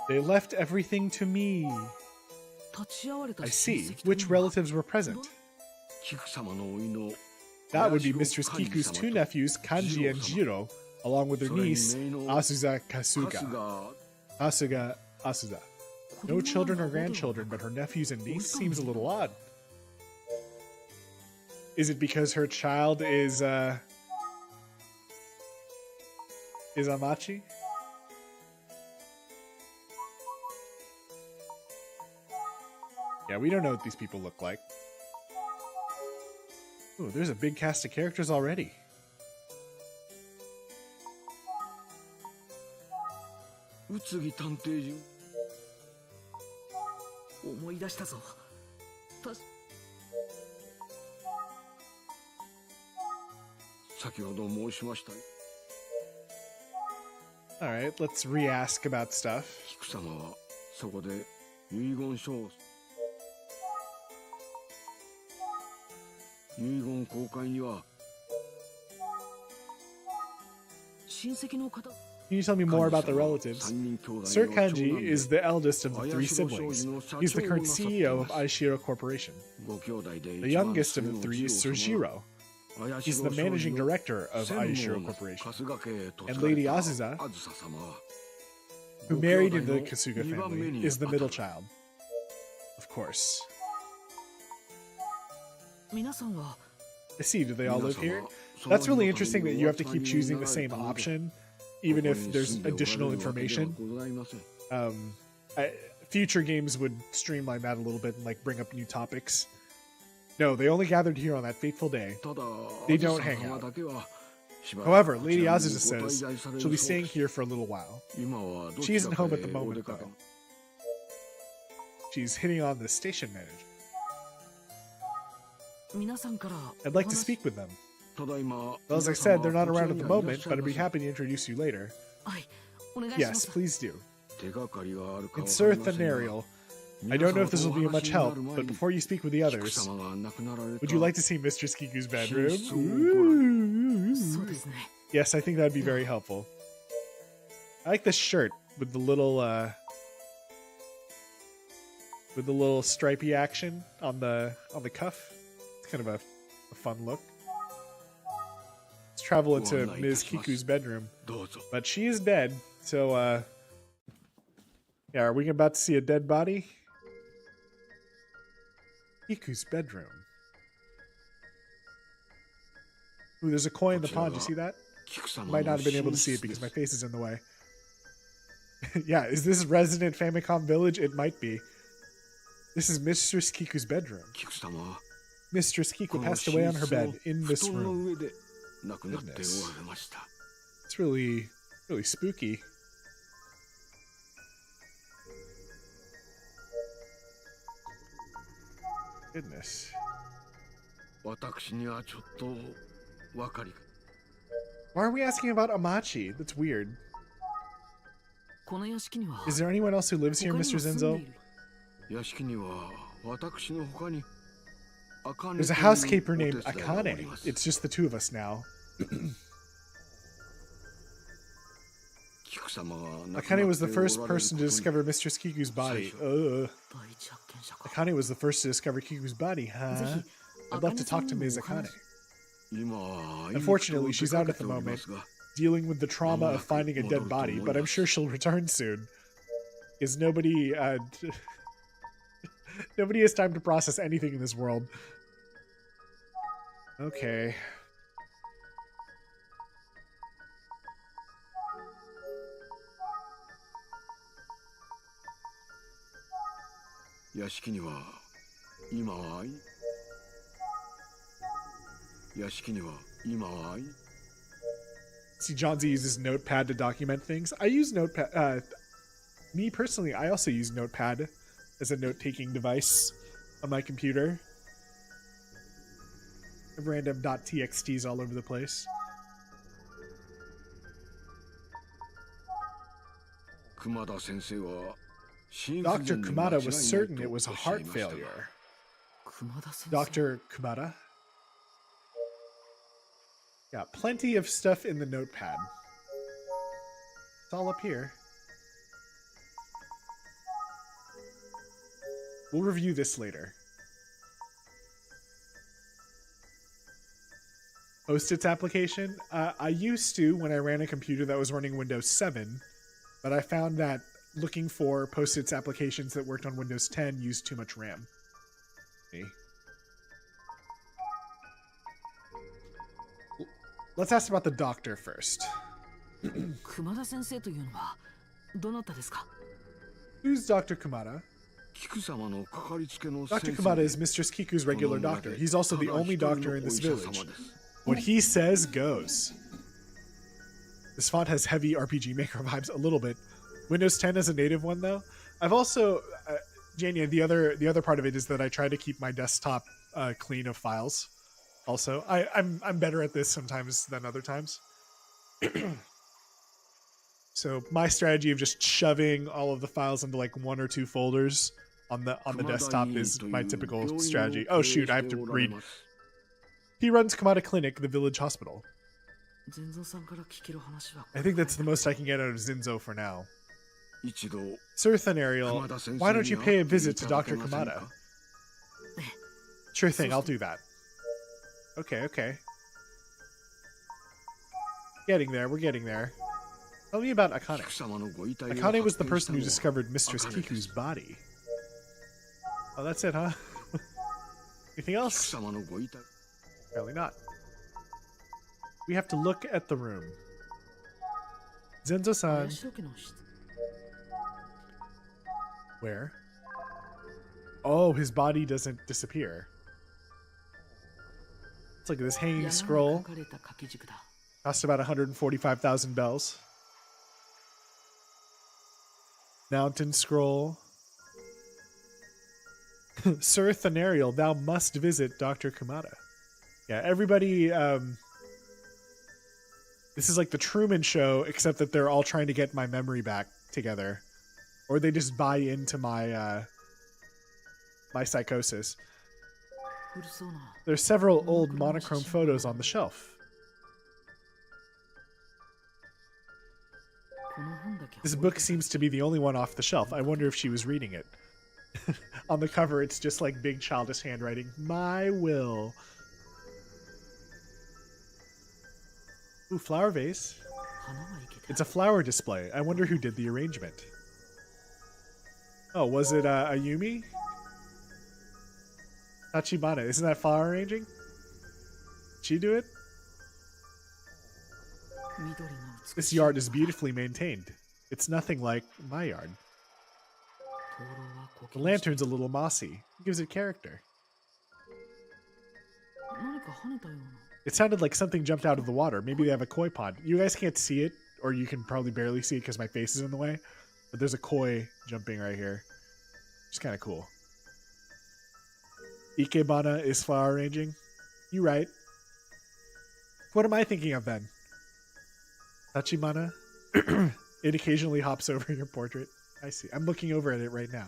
They left everything to me. I see. Which relatives were present? That would be Mistress Kiku's two nephews, Kanji and Jiro, along with their niece, Asuza Kasuga. Asuza. No children or grandchildren, but her nephews and niece seems a little odd. Is it because her child is Amachi? Yeah, we don't know what these people look like. Ooh, there's a big cast of characters already. Alright, let's re-ask about stuff. Can you tell me more about the relatives? Sir Kanji is the eldest of the three siblings. He's the current CEO of Aishiro Corporation. The youngest of the three is Sir Jiro. He's the managing director of Aishiro Corporation. And Lady Azusa, who married into the Kasuga family, is the middle child. Of course. I see, do they all live here? That's really interesting that you have to keep choosing the same option, even if there's additional information. Future games would streamline that a little bit and like bring up new topics. No, they only gathered here on that fateful day. They don't hang out. However, Lady Azusa says she'll be staying here for a little while. She isn't home at the moment, though. She's hitting on the station manager. I'd like to speak with them. Well, as I said, they're not around at the moment, but I'd be happy to introduce you later. Yes, please do. Insert Thanarial. I don't know if this will be of much help, but before you speak with the others, would you like to see Mistress Kiku's bedroom? Ooh. Yes, I think that'd be very helpful. I like this shirt with the little stripy action on the cuff. It's kind of a fun look. Let's travel into Ms. Kiku's bedroom, but she is dead. So, yeah, are we about to see a dead body? Kiku's bedroom. Ooh, there's a coin in the pond. You see that? Might not have been able to see it because my face is in the way. Yeah, is this Resident Famicom Village? It might be. This is Mistress Kiku's bedroom. Mistress Kiku passed away on her bed in this room. Goodness. It's really spooky. Goodness. Why are we asking about Amachi? That's weird. Is there anyone else who lives here, Mr. Zenzo? There's a housekeeper named Akane. It's just the two of us now. Akane was the first person to discover Mistress Kiku's body. Akane was the first to discover Kiku's body, huh? I'd love to talk to Ms. Akane. Unfortunately, she's out at the moment, dealing with the trauma of finding a dead body, but I'm sure she'll return soon. Because nobody has time to process anything in this world. Okay. 屋敷には今はい屋敷には今はい See, John Z uses Notepad to document things. I use Notepad. Me personally, I also use Notepad as a note-taking device on my computer. I have random .txts all over the place. Dr. Kumada was certain it was a heart failure. Dr. Kumada? Yeah, plenty of stuff in the notepad. It's all up here. We'll review this later. Post-its application? I used to when I ran a computer that was running Windows 7, but I found that looking for Post-its applications that worked on Windows 10 used too much RAM. Me. Let's ask about the doctor first. Who's Dr. Kumada? Dr. Kumada is Mistress Kiku's regular doctor. He's also the only doctor in this village. What he says goes. This font has heavy RPG Maker vibes a little bit. Windows 10 is a native one though. I've also, Jania, the other part of it is that I try to keep my desktop clean of files. Also, I'm better at this sometimes than other times. So my strategy of just shoving all of the files into like 1 or 2 folders on the desktop is my typical strategy. Oh shoot, I have to read. He runs Kamada Clinic, the village hospital. I think that's the most I can get out of Zinzo for now. Sir Thanariel, why don't you pay a visit to Dr. Kamada? Sure thing, I'll do that. Okay. Getting there, we're getting there. Tell me about Akane. Akane was the person who discovered Mistress Kiku's body. Oh, that's it, huh? Anything else? Apparently not. We have to look at the room. Zenzo-san. Where? Oh, his body doesn't disappear. Let's look at this hanging scroll. Cost about 145,000 bells. Mountain scroll. Sir Thanariel, thou must visit Dr. Kumada. Yeah, everybody, this is like the Truman Show, except that they're all trying to get my memory back together. Or they just buy into my, my psychosis. There's several old monochrome photos on the shelf. This book seems to be the only one off the shelf. I wonder if she was reading it. On the cover, it's just like big childish handwriting. My will. Ooh, flower vase. It's a flower display. I wonder who did the arrangement. Oh, was it Ayumi? Tachibana. Isn't that flower arranging? Did she do it? This yard is beautifully maintained. It's nothing like my yard. The lantern's a little mossy. It gives it character. It sounded like something jumped out of the water. Maybe they have a koi pond. You guys can't see it, or you can probably barely see it because my face is in the way. But there's a koi jumping right here. It's kind of cool. Ikebana is flower arranging. You right. What am I thinking of then? Tachibana? It occasionally hops over your portrait. I see. I'm looking over at it right now.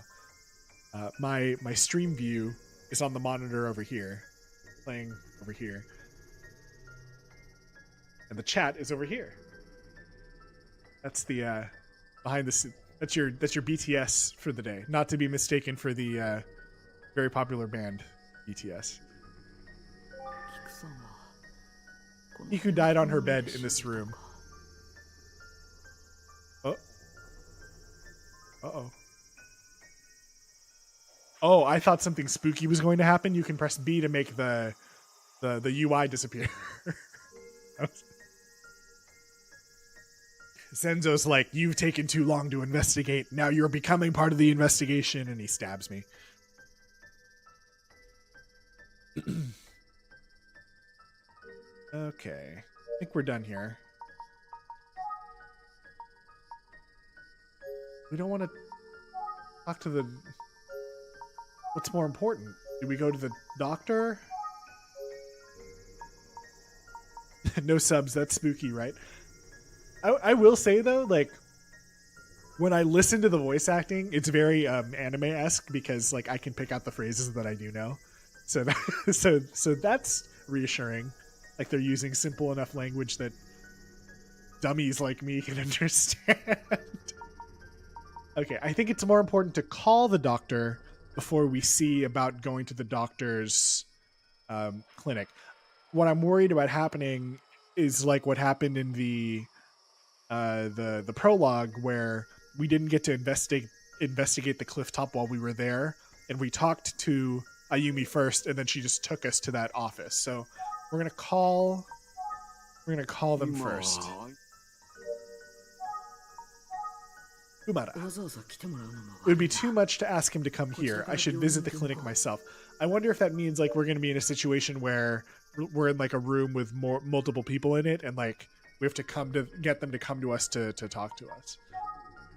My stream view is on the monitor over here. Playing over here. And the chat is over here. That's the behind the that's your BTS for the day. Not to be mistaken for the very popular band BTS. Iku died on her bed in this room. Oh. Uh-oh. Oh, I thought something spooky was going to happen. You can press B to make the UI disappear. Senzo's like, you've taken too long to investigate. Now you're becoming part of the investigation, and he stabs me. Okay. I think we're done here. We don't want to talk to the... What's more important? Do we go to the doctor? No subs, that's spooky, right? I will say, though, like, when I listen to the voice acting, it's very anime-esque because, like, I can pick out the phrases that I do know. So, so that's reassuring. Like, they're using simple enough language that dummies like me can understand. Okay, I think it's more important to call the doctor before we see about going to the doctor's clinic. What I'm worried about happening is like what happened in the prologue, where we didn't get to investigate the cliff top while we were there, and we talked to Ayumi first, and then she just took us to that office. So we're gonna call them first. Kumara. It would be too much to ask him to come here. I should visit the clinic myself. I wonder if that means like we're going to be in a situation where we're in like a room with multiple people in it, and like we have to get them to come to us to talk to us.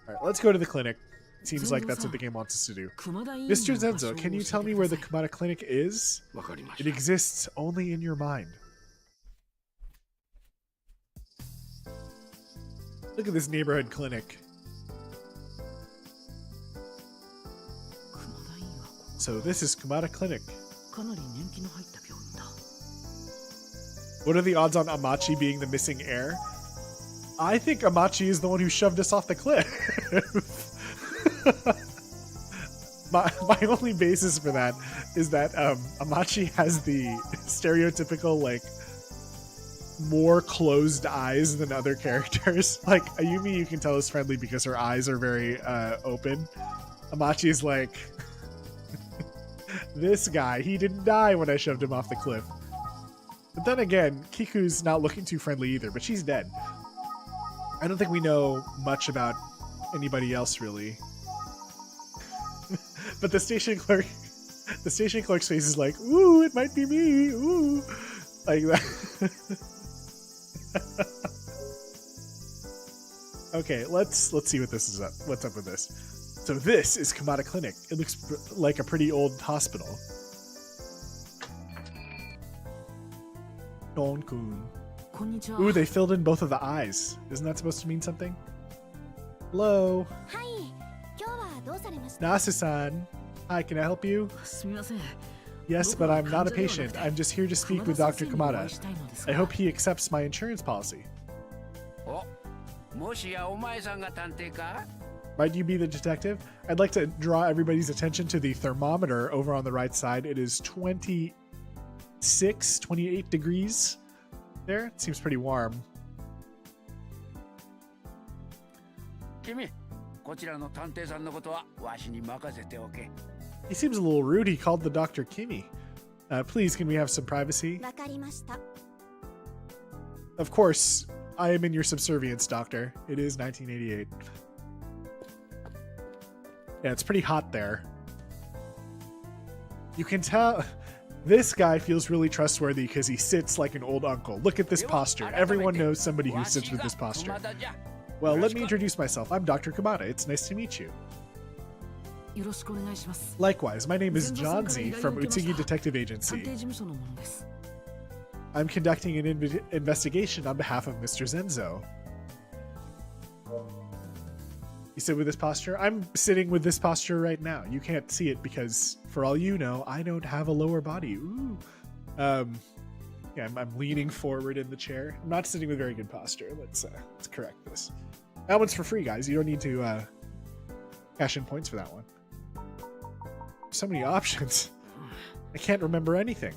All right, let's go to the clinic. Seems like that's what the game wants us to do. Mr. Zenzo, can you tell me where the Kumada clinic is? It exists only in your mind. Look at this neighborhood clinic. So this is Kumada Clinic. What are the odds on Amachi being the missing heir? I think Amachi is the one who shoved us off the cliff. my only basis for that is that Amachi has the stereotypical, like, more closed eyes than other characters. Like, Ayumi, you can tell, is friendly because her eyes are very open. Amachi is like... This guy, he didn't die when I shoved him off the cliff. But then again, Kiku's not looking too friendly either, but she's dead. I don't think we know much about anybody else, really. But the station clerk's face is like, ooh, it might be me, ooh. Like that. Okay, let's see what this is up. What's up with this? So this is Kumada Clinic. It looks like a pretty old hospital. Donkun. Ooh, they filled in both of the eyes. Isn't that supposed to mean something? Hello. Nasu-san. Hi, can I help you? Yes, but I'm not a patient. I'm just here to speak with Dr. Kumada. I hope he accepts my insurance policy. Might you be the detective? I'd like to draw everybody's attention to the thermometer over on the right side. It is 28 degrees there. It seems pretty warm. He seems a little rude. He called the doctor Kimi. Please, can we have some privacy? Of course, I am in your subservience, doctor. It is 1988. Yeah, it's pretty hot there. You can tell this guy feels really trustworthy because he sits like an old uncle. Look at this posture. Everyone knows somebody who sits with this posture. Well, let me introduce myself. I'm Dr. Kumada. It's nice to meet you. Likewise, my name is Johnzy from Utsugi Detective Agency. I'm conducting an investigation on behalf of Mr. Zenzo. You sit with this posture? I'm sitting with this posture right now. You can't see it because, for all you know, I don't have a lower body. Ooh. Yeah, I'm leaning forward in the chair. I'm not sitting with very good posture. Let's correct this. That one's for free, guys. You don't need to cash in points for that one. So many options. I can't remember anything.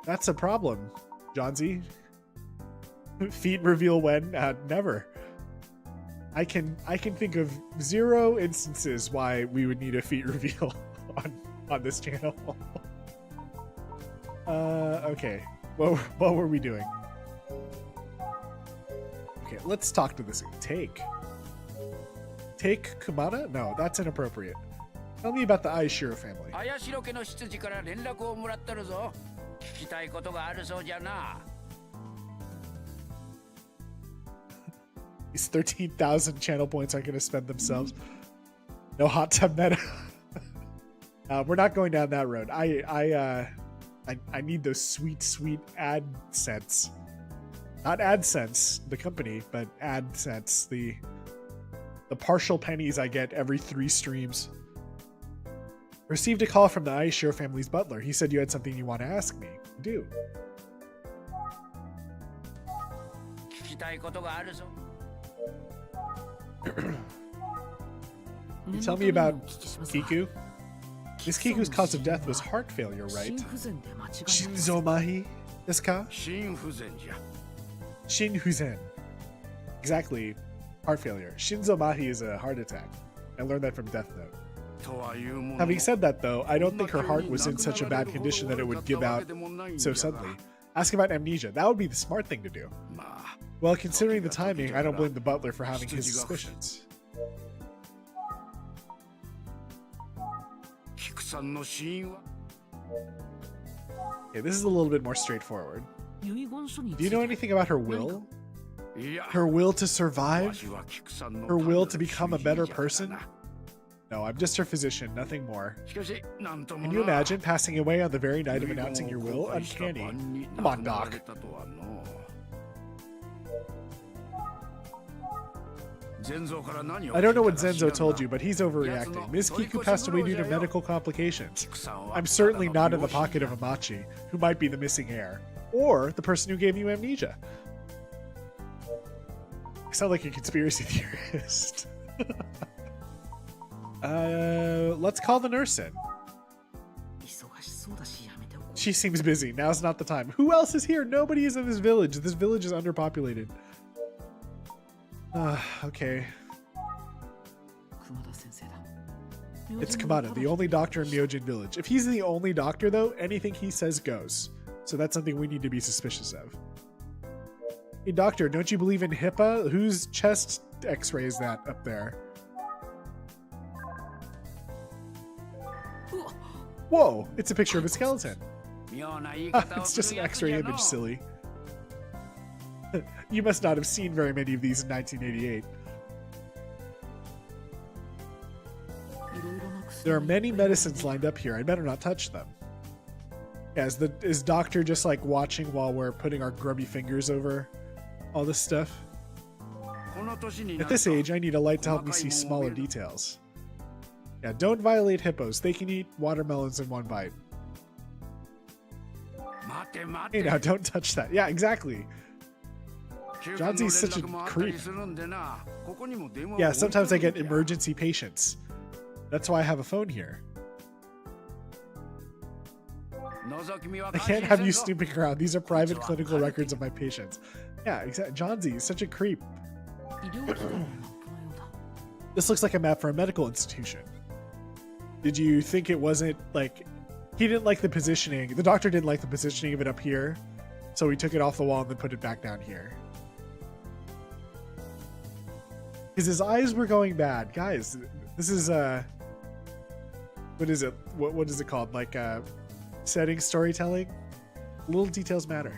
That's a problem, Johnzy. Feet reveal when? Never. I can think of 0 instances why we would need a feet reveal on this channel. Okay. What were we doing? Okay, let's talk to this. Take Kumada? No, that's inappropriate. Tell me about the Aishiro family. 綾代家の執事から連絡をもらってるぞ。聞きたいことがあるそうじゃな。These 13,000 channel points aren't going to spend themselves. No hot tub meta. We're not going down that road. I need those sweet AdSense. Not AdSense, the company, but AdSense, the partial pennies I get every 3 streams. Received a call from the Aishiro family's butler. He said you had something you want to ask me. I do. 聞きたいことがあるぞ。 You tell me about Kiku? Miss Kiku's cause of death was heart failure, right? Shinzo mahi desu ka? 心不全じゃ。 Shinfuzen. Exactly. Heart failure. Shinzo mahi is a heart attack. I learned that from Death Note. とはいうものの Having said that, though, I don't think her heart was in such a bad condition that it would give out so suddenly. Ask about amnesia. That would be the smart thing to do. まあ、 Well, considering the timing, I don't blame the butler for having his suspicions. 菊さんの死因は Okay, this is a little bit more straightforward. 遺言書に Do you know anything about her will? いや、 Her will to わ survive? しは菊さんの Her will to 単なる become a 囚 better 人じゃから person? な。 No, I'm just her physician, nothing more. しかし、なんとも Can な you imagine passing away on the very night of 遺言を announcing your 公 will? 開した Uncanny. 晩に Come on, 亡くなら Doc. れたとはの。Zenzo から何を I don't know what 聞いたか Zenzo 知らん told you, but he's overreacting. Miss Kiku passed away due to medical complications. 菊さんは I'm certainly ただ not の in the 病気 pocket of Amachi, who might be the missing heir, or the person who gave you amnesia. I sound like a conspiracy theorist. Let's call the nurse in. 忙しそうだしやめておこう She seems busy. Now's not the time. Who else is here? Nobody is in this village. This village is underpopulated. Okay. 熊田先生だ It's Kamada, the only doctor in Myojin Village. If he's the only doctor, though, anything he says goes. So that's something we need to be suspicious of. Hey, doctor, don't you believe in HIPAA? Whose chest x-ray is that up there? Whoa, it's a picture of a skeleton. 妙な言い Ah, 方を it's す just る an やつ x-ray じゃ image, の silly. You must not have seen very many of these in 1988. いろいろな薬 There are many medicines lined up here. I better not touch them. Yeah, is doctor just like watching while we're putting our grubby fingers over all this stuff? この年にな At る this と age, I need a light to help me see smaller details. Yeah, don't violate hippos. They can eat watermelons in one bite. 待て待 Hey, て now don't touch that. Yeah, exactly. 救急の Johnsy's such a 連絡もあったり creep. するんでなここにも電話を Yeah, 置いと sometimes I る get んじゃ emergency patients. That's why I have a phone here. 覗き見は I 感 can't 心 have せん you ぞ snooping around. These are private clinical records of my patients. Yeah, exactly. Johnsy is such a creep. 医療機関のマップのようだ This looks like a map for a medical institution. Did you think it wasn't like he didn't like the positioning? The doctor didn't like the positioning of it up here, so he took it off the wall and then put it back down here. Because his eyes were going bad, guys. This is what is it? What is it called? Like setting storytelling. Little details matter.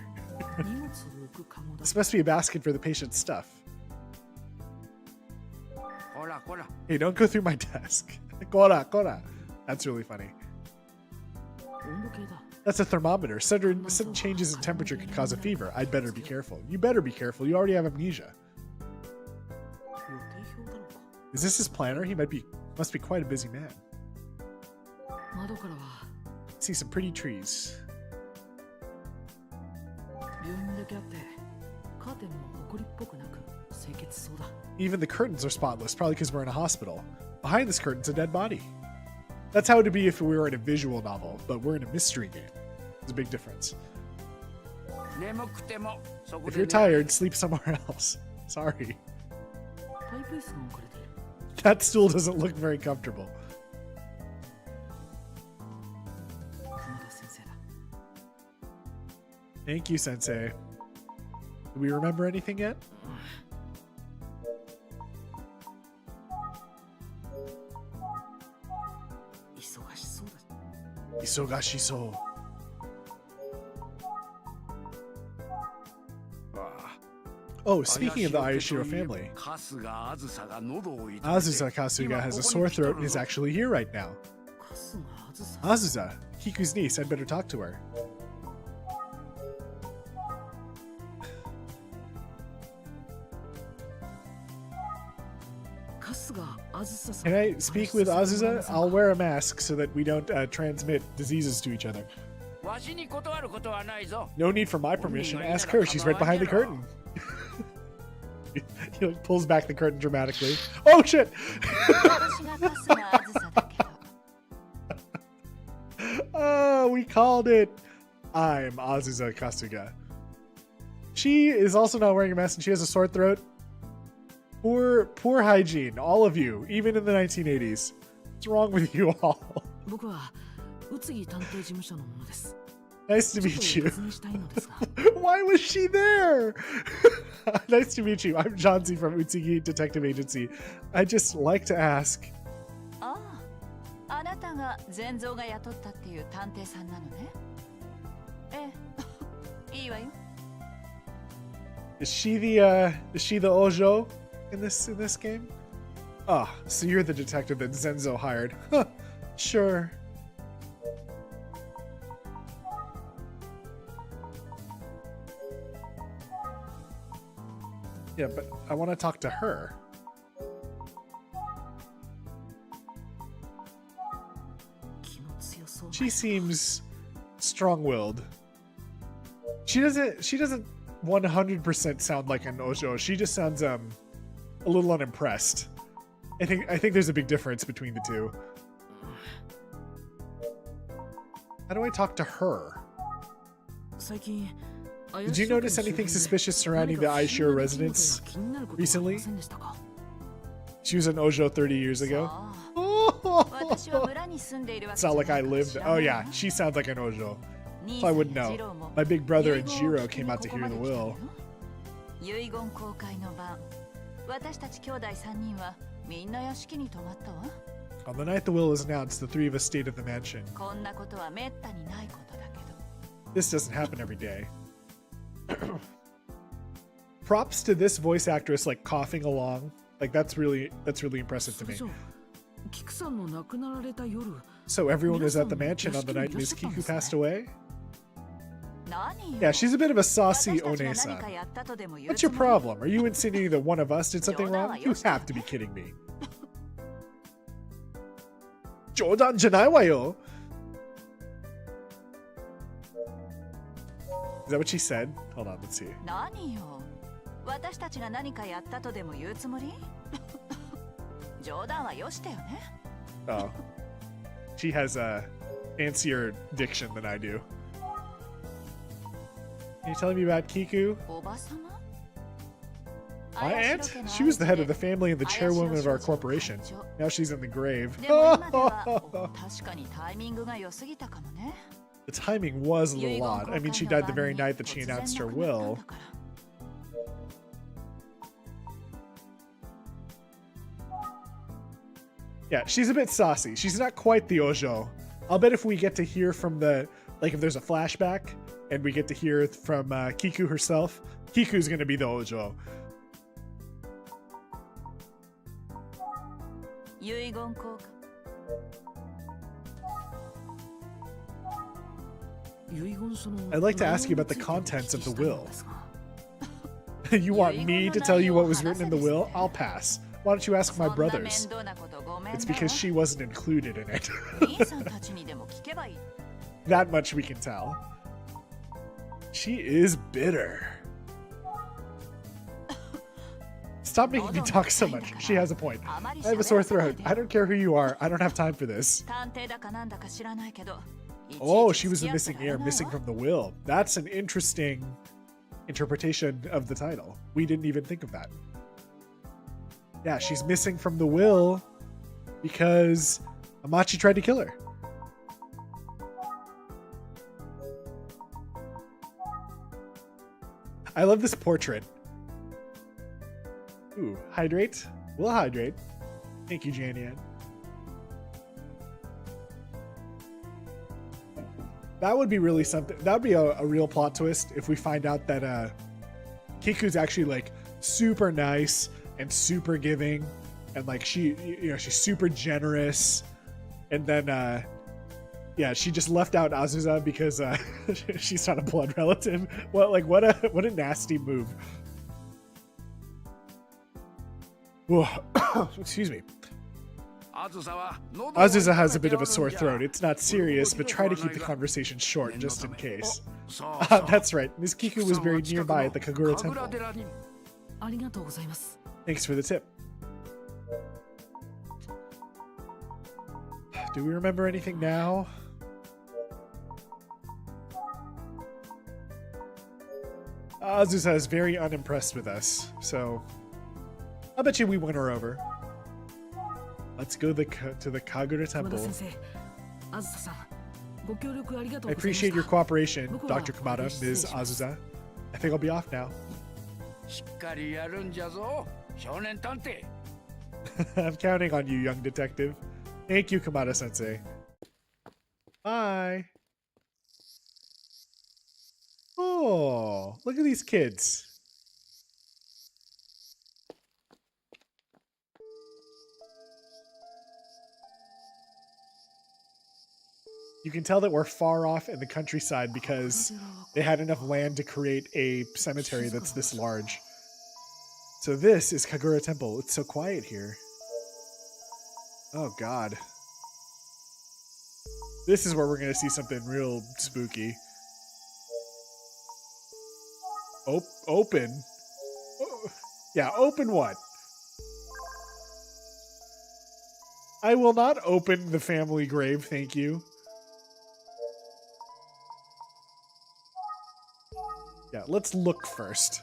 荷物を置くカゴだ This must be a basket for the patient's stuff. ほらほら Hey, don't go through my desk. Kora, kora. That's really funny. 温度計だ That's a thermometer. Sudden changes in temperature can cause a fever. I'd better be careful. You better be careful. You already have amnesia. 予定表だろうか Is this his planner? He must be quite a busy man. 窓からは See some pretty trees. 病院だけあってカーテンも埃っぽくなく清潔そうだ Even the curtains are spotless, probably because we're in a hospital. Behind this curtain's a dead body. That's how it would be if we were in a visual novel, but we're in a mystery game. There's a big difference. 眠くてもそこ If で you're tired, sleep somewhere else. Sorry. パイプ椅子が置かれている That stool doesn't look very comfortable. 熊田先生だ Thank you, Sensei. Do we remember anything yet? しそうだ。 Isogashiso. Oh, speaking of the Ayashiro family, 春日あずさが喉を痛めて Azusa Kasuga has a sore throat and is actually here right now. カスがあずさ。 Azusa, Kiku's niece, I'd better talk to her. カスがあずささん。 Can I speak with Azusa? I'll wear a mask so that we don't transmit diseases to each other. わしに断ることはないぞ。 No need for my permission. Ask her. She's right behind the curtain. He like, pulls back the curtain dramatically. Oh shit! 私がカスがあずさだけど。 Oh, we called it. I'm Azusa Kasuga. She is also not wearing a mask and she has a sore throat. Poor hygiene, all of you, even in the 1980s. What's wrong with you all? 僕は宇津木探偵事務所の者です。 Nice to ちょっ meet と you. お尋ねしたいのですが。 Why was she there? Nice to meet you. I'm Johnsy from Utsugi Detective Agency. I just like to ask. ああ、あなたが善蔵が雇ったっていう探偵さんなのね。ええ、いいわよ。 Is she the Ojo in this game? Ah, so you're the detective that Zenzo hired. Huh, sure. Yeah, but I want to talk to her. 気の強そうな。 She seems strong-willed. She doesn't 100% sound like an Ojo. She just sounds a little unimpressed. I think there's a big difference between the two. How do I talk to her? 最近 Did you notice anything suspicious surrounding the Aishiro residence recently? She was an Ojo 30 years ago. 私は村に住んでいるわけ It's じゃ not ない like I から lived. 知らない Oh わ yeah, she sounds like an Ojo. 兄 So I さん wouldn't や know. 次郎も My big brother 遺 and 言を Jiro 聞き came に out こ to こ hear ま the で来たの will. よ。遺言公開の晩、私たち兄弟3人はみんな屋敷に泊まったわ。 On the night the will was announced, the three of us stayed at the mansion. こんなことはめったにないことだけど。 This doesn't happen every day. Props to this voice actress like coughing along. Like that's really impressive そ to れ me. じゃキクさんの亡くなられた夜、 So everyone was at the mansion on the night Miss Kiku passed away? 何よ Yeah, she's a bit of a 私 saucy たちが何 One-san. かやったとでも言う What's つ your もり problem? Are you insinuating that one of us did something wrong? You have to be kidding me. 冗談じゃないわよ. Is that what she said? Hold on, let's see. 何よ私たちが何かやったとでも言うつもり冗談はよしてよね Oh. She has a fancier diction than I do. Can you tell me about Kiku? おばさま My aunt? She was the head of the family and the chairwoman of our corporation. Now she's in the grave. でも今では確かにタイミングが良すぎたかもね The timing was a 遺 little 言 odd. 公 I mean, 開 she の died the 晩 very に night that she 突然 announced her 亡くなったん will. だから Yeah, she's a bit saucy. She's not quite the Ojo. I'll bet if we get to hear from if there's a flashback and we get to hear from Kiku herself, Kiku's gonna be the Ojo. 遺言公開 遺言書の I'd like to ask you about the contents of the will. You want me to tell you what was written in the will? I'll pass. Why don't you ask my そんな面 brothers? 倒なことごめん It's だわ because she wasn't included in it. 兄さんたちにでも聞けばいい That much we can tell. She is bitter. Stop making me talk so much. She has a point. I have a sore throat. I don't care who you are. I don't have time for this. 探偵だかなんだか知らないけど Oh, いち she い was ち the 付 missing き合 heir, ってられないわ missing from the will. That's an interesting interpretation of the title. We didn't even think of that. Yeah, she's missing from the will because Amachi tried to kill her. I love this portrait. Ooh, hydrate. We'll hydrate. Thank you, Janian. That would be really something. That would be a real plot twist if we find out that Kiku's actually like super nice and super giving, and like she's super generous, and then yeah, she just left out Azusa because she's not a blood relative. What a nasty move. Whoa. Excuse me. Azusa has a bit of a sore throat. It's not serious, but try to keep the conversation short just in case. That's right. Miss Kiku was buried nearby at the Kagura Temple. Thanks for the tip. Do we remember anything now? Azusa is very unimpressed with us, so I'll bet you we won her over. Let's go to the Kagura Temple. I appreciate your cooperation, Dr. Kamada, Ms. Azusa. I think I'll be off now. I'm counting on you, young detective. Thank you, Kamada-sensei. Bye. Oh, look at these kids. You can tell that we're far off in the countryside because they had enough land to create a cemetery that's this large. So this is Kagura Temple. It's so quiet here. Oh god. This is where we're going to see something real spooky. Open? Oh, yeah, open what? I will not open the family grave, thank you. Yeah, let's look first.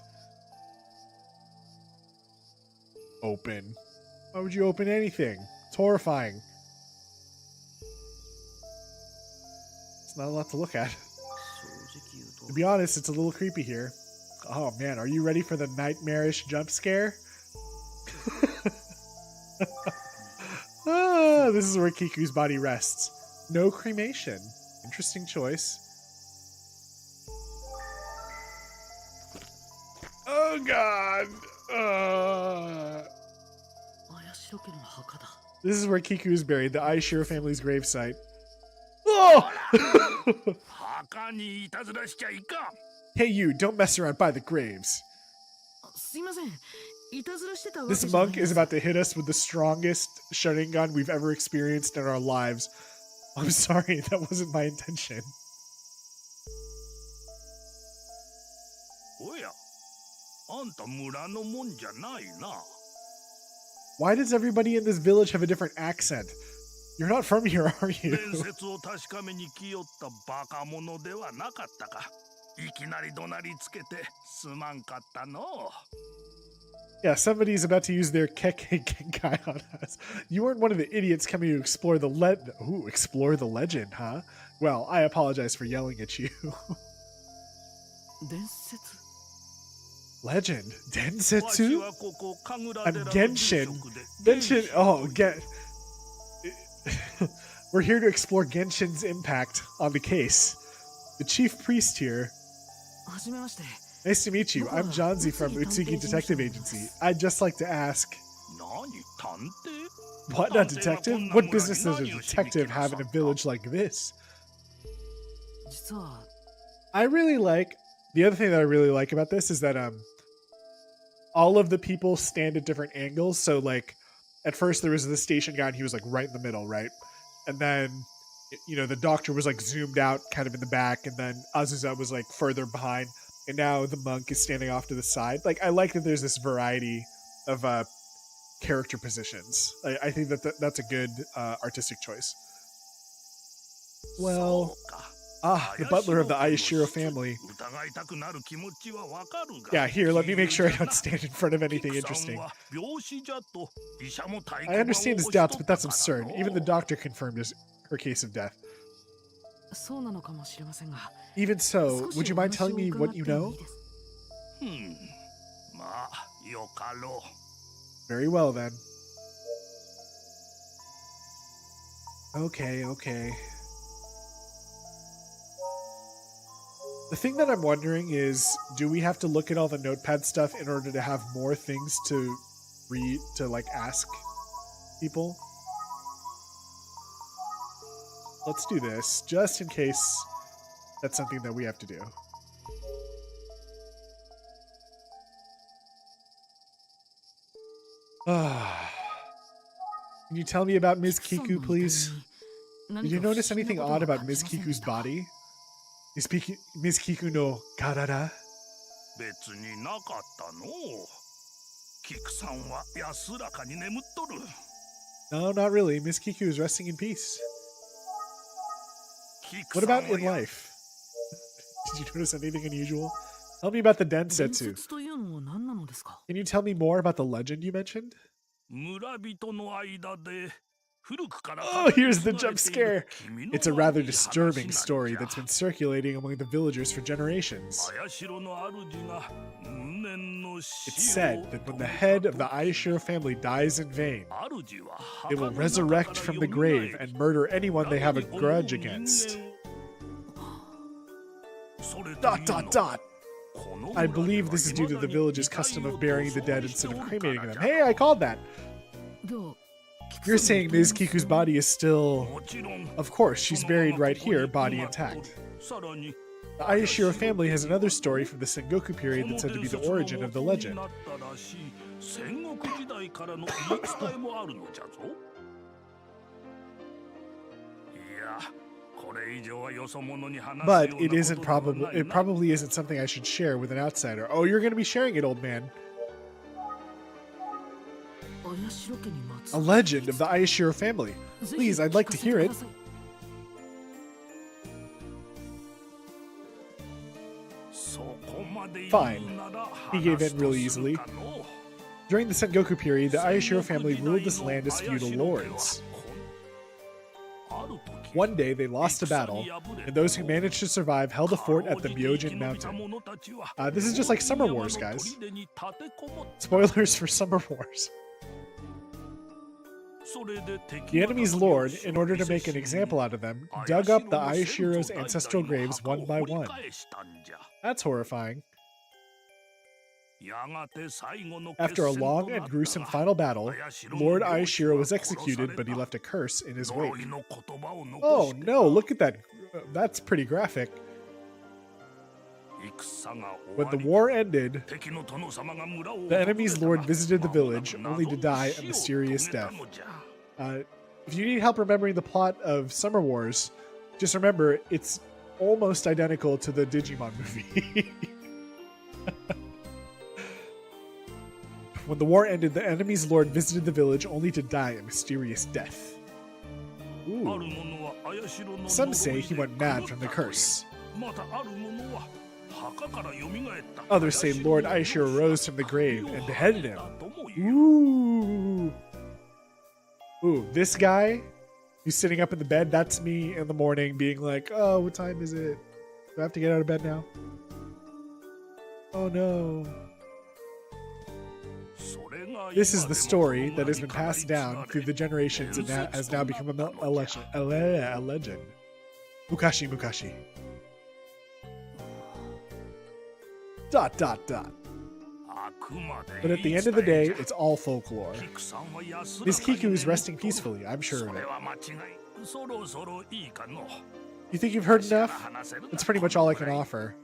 Open. Why would you open anything? It's horrifying. It's not a lot to look at. To be honest, it's a little creepy here. Oh man, are you ready for the nightmarish jump scare? This is where Kiku's body rests. No cremation. Interesting choice. Oh god. This is where Kiku is buried, the Aishiro family's gravesite. Oh! Hey you, don't mess around by the graves. This monk is about to hit us with the strongest Sharingan we've ever experienced in our lives. I'm sorry, that wasn't my intention. Why does everybody in this village have a different accent? You're not from here, are you? Yeah, somebody's about to use their Kekkei Genkai on us. You weren't one of the idiots coming to explore the explore the legend, huh? Well, I apologize for yelling at you. Legend? Densetsu? I'm Genshin. Genshin, oh, we're here to explore Genshin's impact on the case. The chief priest here. Nice to meet you. I'm Janzi from Utsugi Detective Agency. I'd just like to ask... What, a detective? What business does a detective have in a village like this? I really like... The other thing that I really like about this is that all of the people stand at different angles. So, like, at first there was the station guy and he was, like, right in the middle, right? And then, you know, the doctor was, like, zoomed out kind of in the back, and then Azusa was, like, further behind. And now the monk is standing off to the side. Like, I like that there's this variety of character positions. I think that's a good artistic choice. Well, the butler of the Aishiro family. Yeah, here, let me make sure I don't stand in front of anything interesting. I understand his doubts, but that's absurd. Even the doctor confirmed her case of death. Even so, would you mind telling me what you know? Very well, then. Okay. The thing that I'm wondering is, do we have to look at all the notepad stuff in order to have more things to read, to like ask people? Let's do this, just in case that's something that we have to do. Can you tell me about Ms. Kiku, please? Did you notice anything odd about Ms. Kiku's body? Ms. Kiku no karada? 別になかったの。キクさんは安らかに眠っとる。No, not really. Ms. Kiku is resting in peace. What about in life? Did you notice anything unusual? Tell me about the densetsu. Can you tell me more about the legend you mentioned? 村人の間で Oh, here's the jump scare. It's a rather disturbing story that's been circulating among the villagers for generations. It's said that when the head of the Aishiro family dies in vain, they will resurrect from the grave and murder anyone they have a grudge against. ... I believe this is due to the village's custom of burying the dead instead of cremating them. Hey, I called that! You're saying Ms. Kiku's body is still... Of course, she's buried right here, body intact. The Ayashiro family has another story from the Sengoku period that's said to be the origin of the legend. But it probably isn't something I should share with an outsider. Oh, you're going to be sharing it, old man. A legend of the Ayashiro family. Please, I'd like to hear it. Fine. He gave in really easily. During the Sengoku period, the Ayashiro family ruled this land as feudal lords. One day, they lost a battle, and those who managed to survive held a fort at the Myojin Mountain. This is just like Summer Wars, guys. Spoilers for Summer Wars. The enemy's lord, in order to make an example out of them, dug up the Ayashiro's ancestral graves one by one. That's horrifying. After a long and gruesome final battle, Lord Ayashiro was executed, but he left a curse in his wake. Oh no, look at that. That's pretty graphic. When the war ended, the enemy's lord visited the village, only to die a mysterious death. If you need help remembering the plot of Summer Wars, just remember it's almost identical to the Digimon movie. When the war ended, the enemy's lord visited the village, only to die a mysterious death. Ooh. Some say he went mad from the curse. Others say Lord Ayashiro rose from the grave and beheaded him. Ooh. Ooh, this guy who's sitting up in the bed, that's me in the morning being like, oh, what time is it? Do I have to get out of bed now? Oh no. This is the story that has been passed down through the generations and has now become a legend. Mukashi Mukashi. ... But at the end of the day, it's all folklore. Ms. Kiku is resting peacefully, I'm sure of it. You think you've heard enough? That's pretty much all I can offer.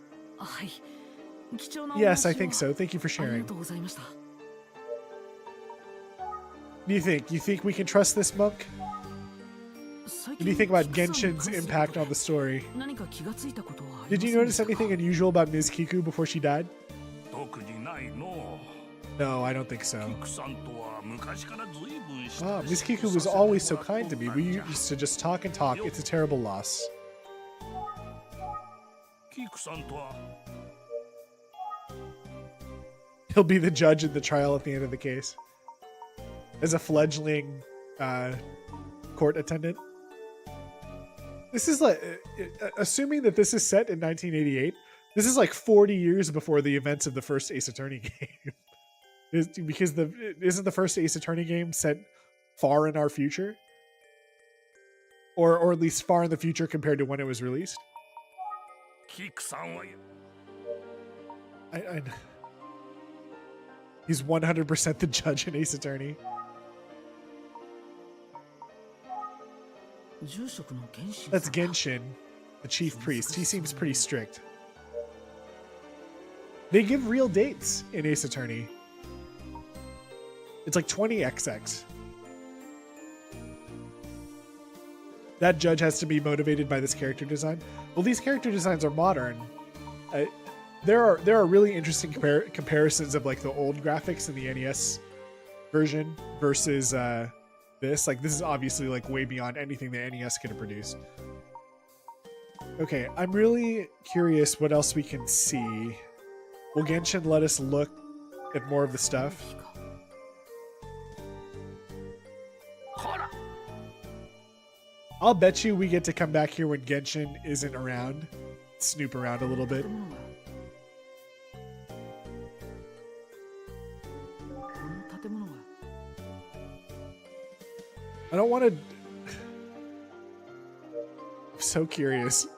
Yes, I think so. Thank you for sharing. What do you think? You think we can trust this monk? What do you think about Genshin's impact on the story? Did you notice anything unusual about Ms. Kiku before she died? No, I don't think so. Ms. Kiku was always so kind to me. We used to just talk and talk. It's a terrible loss. He'll be the judge in the trial at the end of the case. As a fledgling court attendant. This is like, assuming that this is set in 1988, this is like 40 years before the events of the first Ace Attorney game. Because isn't the first Ace Attorney game set far in our future? Or at least far in the future compared to when it was released? キクさんは I He's 100% the judge in Ace Attorney. 住職の原神 That's Genshin, the chief priest. He seems pretty strict. They give real dates in Ace Attorney. It's like 20XX. That judge has to be motivated by this character design. Well, these character designs are modern. There are really interesting comparisons of like the old graphics in the NES version versus this. Like this is obviously like way beyond anything the NES could have produced. Okay, I'm really curious what else we can see. Will Genshin let us look at more of the stuff? I'll bet you we get to come back here when Genshin isn't around. Snoop around a little bit. I don't want to... I'm so curious.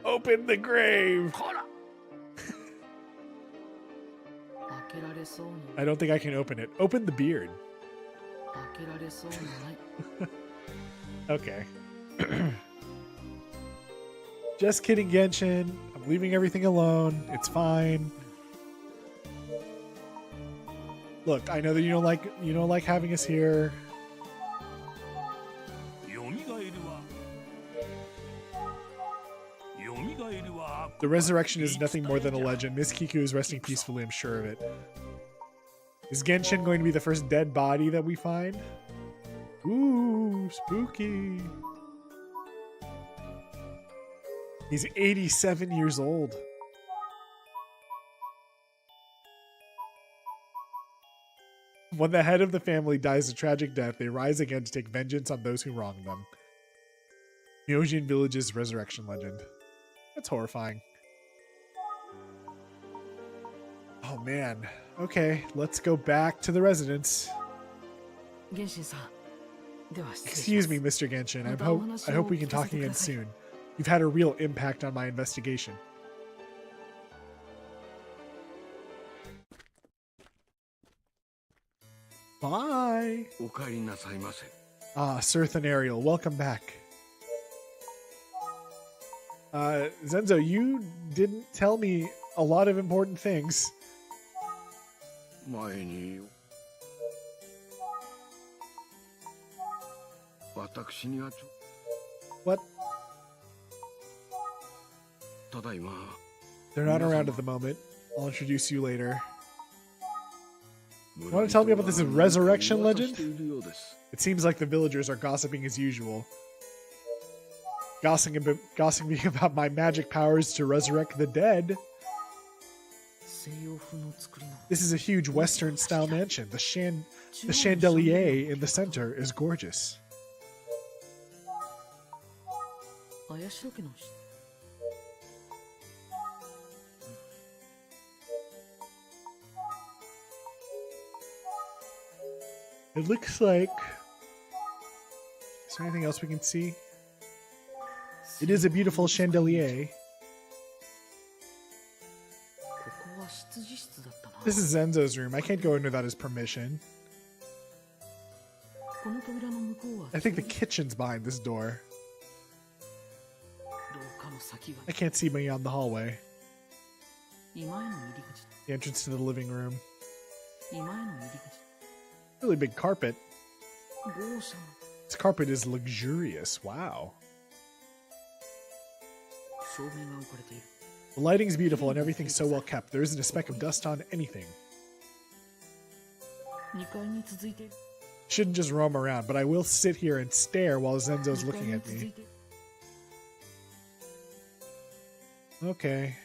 Open the grave! I don't think I can open it. Open the beard. Okay. Just kidding, Genshin. I'm leaving everything alone. It's fine. Look, I know that you don't like having us here. The resurrection is nothing more than a legend. Miss Kiku is resting peacefully, I'm sure of it. Is Genshin going to be the first dead body that we find? Ooh, spooky. He's 87 years old. When the head of the family dies a tragic death, they rise again to take vengeance on those who wronged them. Myojin Village's resurrection legend. That's horrifying. Oh man. Okay, let's go back to the residence. Excuse me, Mr. Genshin. I hope we can talk again soon. You've had a real impact on my investigation. Bye. Ah, Sir Thanariel, welcome back. Zenzo, you didn't tell me a lot of important things. What? They're not around at the moment. I'll introduce you later. You want to tell me about this resurrection legend? It seems like the villagers are gossiping as usual. Gossiping about my magic powers to resurrect the dead. This is a huge Western-style mansion. The chandelier in the center is gorgeous. It looks like... Is there anything else we can see? It is a beautiful chandelier. This is Zenzo's room. I can't go in without his permission. I think the kitchen's behind this door. I can't see beyond the hallway. The entrance to the living room. Really big carpet. This carpet is luxurious. Wow. The lighting's beautiful and everything's so well kept. There isn't a speck of dust on anything. Shouldn't just roam around, but I will sit here and stare while Zenzo's looking at me. Okay.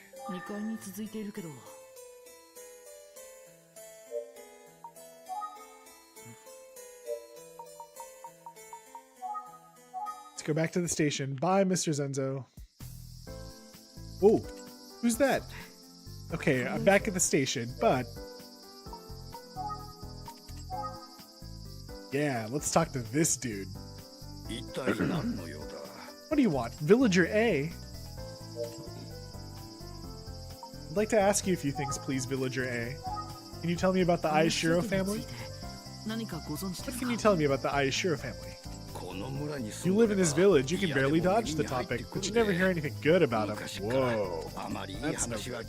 Let's go back to the station. Bye, Mr. Zenzo. Oh, who's that? Okay, I'm back at the station, but... Yeah, let's talk to this dude. What do you want? Villager A? I'd like to ask you a few things, please, Villager A. Can you tell me about the Ayashiro family? What can you tell me about the Ayashiro family? You live in this village, you can barely dodge the topic, but you never hear anything good about him. Whoa. That's no good.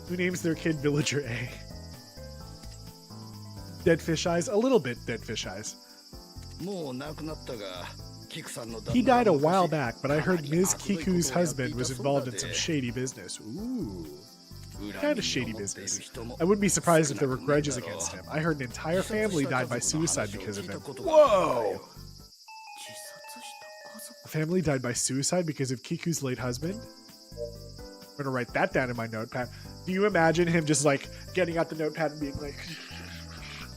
Who names their kid Villager A? Dead fish eyes? A little bit dead fish eyes. He died a while back, but I heard Ms. Kiku's husband was involved in some shady business. Ooh. What kind of shady business? I wouldn't be surprised if there were grudges against him. I heard an entire family died by suicide because of him. Whoa! A family died by suicide because of Kiku's late husband? I'm gonna write that down in my notepad. Do you imagine him just like getting out the notepad and being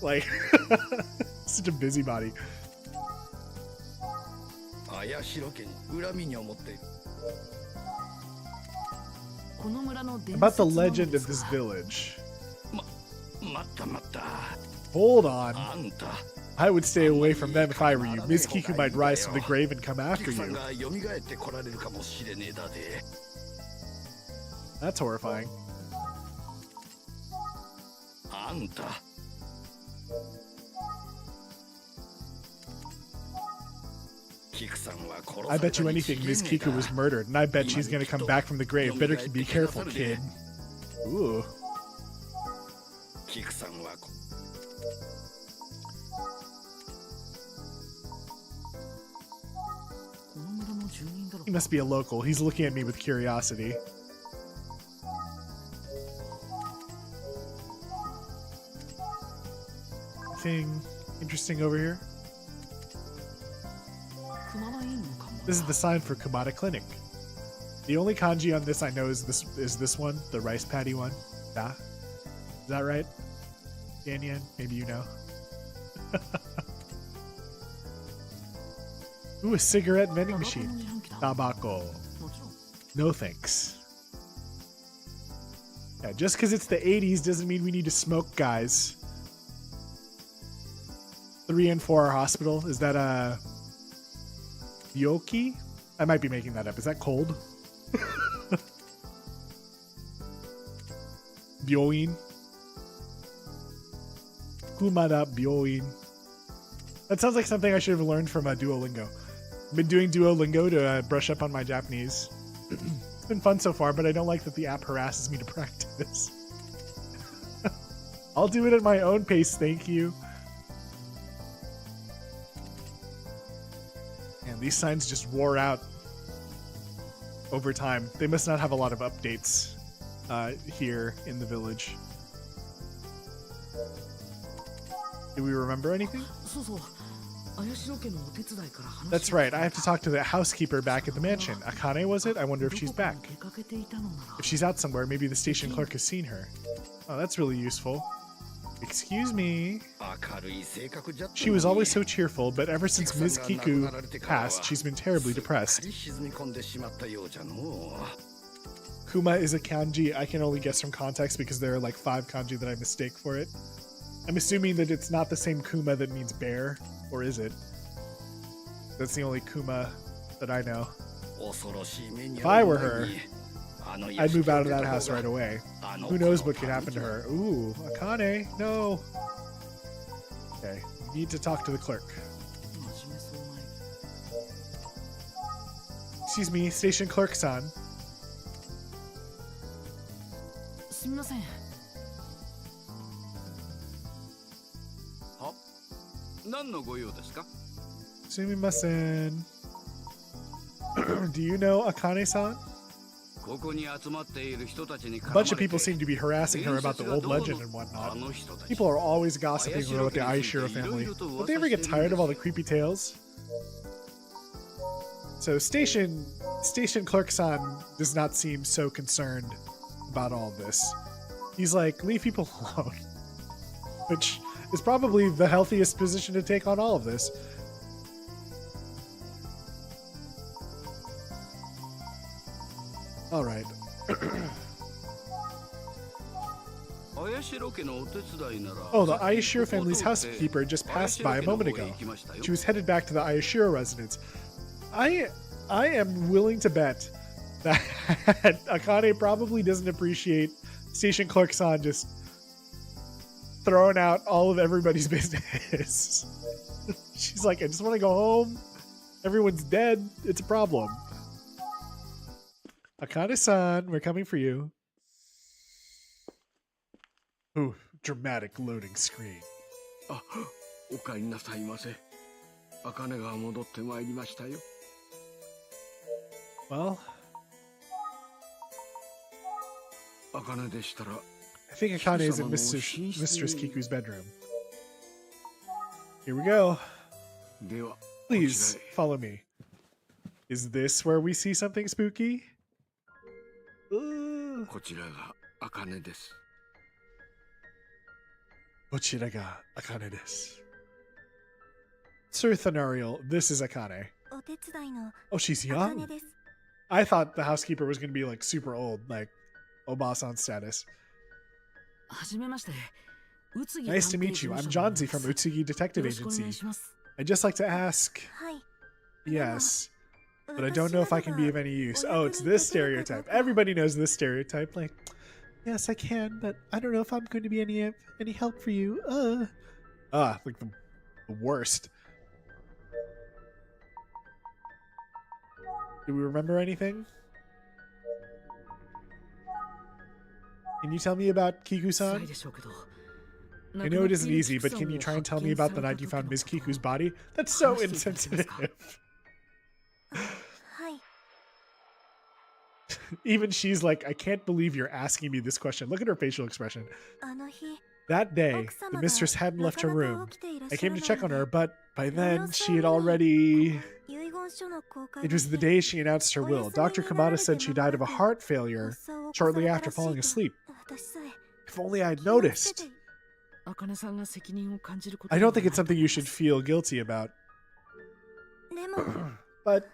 like such a busybody? About the legend of this village. Hold on. I would stay away from them if I were you. Ms. Kiku might rise from the grave and come after you. That's horrifying. I bet you anything Ms. Kiku was murdered, and I bet she's gonna come back from the grave. Better be careful, kid. Ooh. He must be a local. He's looking at me with curiosity. Anything interesting over here? This is the sign for Kumada Clinic. The only kanji on this I know is this one, the rice patty one. Da? Is that right? Yan, maybe you know. Ooh, a cigarette vending machine. Tabako. No thanks. Yeah, just because it's the 80s doesn't mean we need to smoke, guys. 3 and 4 are hospital. Is that a Yoki? I might be making that up. Is that cold? Byoin. Kumada Byoin. That sounds like something I should have learned from Duolingo. I've been doing Duolingo to brush up on my Japanese. It's been fun so far, but I don't like that the app harasses me to practice. I'll do it at my own pace, thank you. And these signs just wore out over time. They must not have a lot of updates here in the village. Do we remember anything? That's right, I have to talk to the housekeeper back at the mansion. Akane, was it? I wonder if she's back. If she's out somewhere, maybe the station clerk has seen her. Oh, that's really useful. Excuse me. She was always so cheerful, but ever since Ms. Kiku passed, she's been terribly depressed. Kuma is a kanji I can only guess from context because there are like 5 kanji that I mistake for it. I'm assuming that it's not the same Kuma that means bear, or is it? That's the only Kuma that I know. If I were her, I'd move out of that house right away. Who knows what could happen to her? Ooh, Akane, no. Okay, need to talk to the clerk. Excuse me, station clerk-san. Sumimasen. Do you know Akane-san? A bunch of people seem to be harassing her about the old legend and whatnot. People are always gossiping about the Aishiro family. Don't they ever get tired of all the creepy tales? So station clerk-san does not seem so concerned about all of this. He's like, leave people alone. Which is probably the healthiest position to take on all of this. All right. Oh, the Ayashiro family's housekeeper just passed by a moment ago. She was headed back to the Ayashiro residence. I am willing to bet that Akane probably doesn't appreciate Station Clerk-san just throwing out all of everybody's business. She's like, I just want to go home. Everyone's dead. It's a problem. Akane-san, we're coming for you. Ooh, dramatic loading screen. あ、お帰りなさいませ。茜が戻ってまいりましたよ。Well, 茜でしたら、 I think Akane is in Mistress Kiku's bedroom. Here we go. では、 Please follow me. Is this where we see something spooky? こちらが茜です。こちらがAkane desu. Sir Thanariel, this is Akane. お手伝いの Oh, she's 茜 young? です。 I thought the housekeeper was going to be like super old, like Obasan status. はじめまして。宇津木 Nice to 探偵 meet 事 you. 務 I'm 所の Johnsy from Utsugi Detective よろしくお願 Agency. いします。 I'd just like to ask. はい。 Yes, but I don't know if I can be of any use. Oh, it's this stereotype. Everybody knows this stereotype. Like, yes, I can, but I don't know if I'm going to be any help for you. Like the worst. Do we remember anything? Can you tell me about 辛 Kiku-san? いでしょうけど。 I know it isn't easy, but can you try and tell me about the night you found Ms. Kiku's body? That's so insensitive. はい。 Even she's like, I can't believe you're asking me this question. Look at her facial expression. あの日、 That day, 奥 the 様が mistress hadn't な left か her な room. か起きていらっ I しゃ came ら to ない check on の her, で but by ご then 様子 she を had 見に already... 遺言書の公開 It was the day she announced her will. Dr. Kamada said she died of a heart failure shortly after falling asleep. 私さえ If only I'd 気をつけ noticed. て。茜さんが責任を感じること I で don't は think ない it's と something 思い you ま should す。 feel guilty about. でも、 But...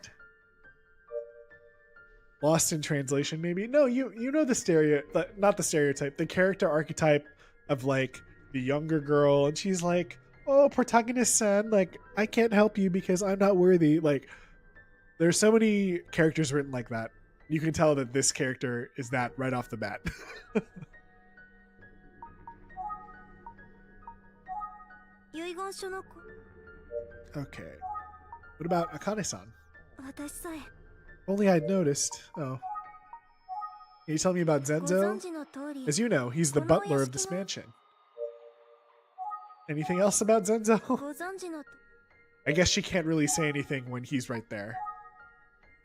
Lost in translation, maybe? No, you know the not the stereotype, the character archetype of like the younger girl, and she's like, oh, protagonist-san, like, I can't help you because I'm not worthy. Like, there's so many characters written like that. You can tell that this character is that right off the bat. 遺言書の Okay. What about Akane-san? 私さえ Only I'd noticed. Oh. Can you tell me about ご Zenzo? 存知の通り、 As you know, he's the butler of this mansion. Anything else about Zenzo? ご存知の I guess she can't really say anything when he's right there.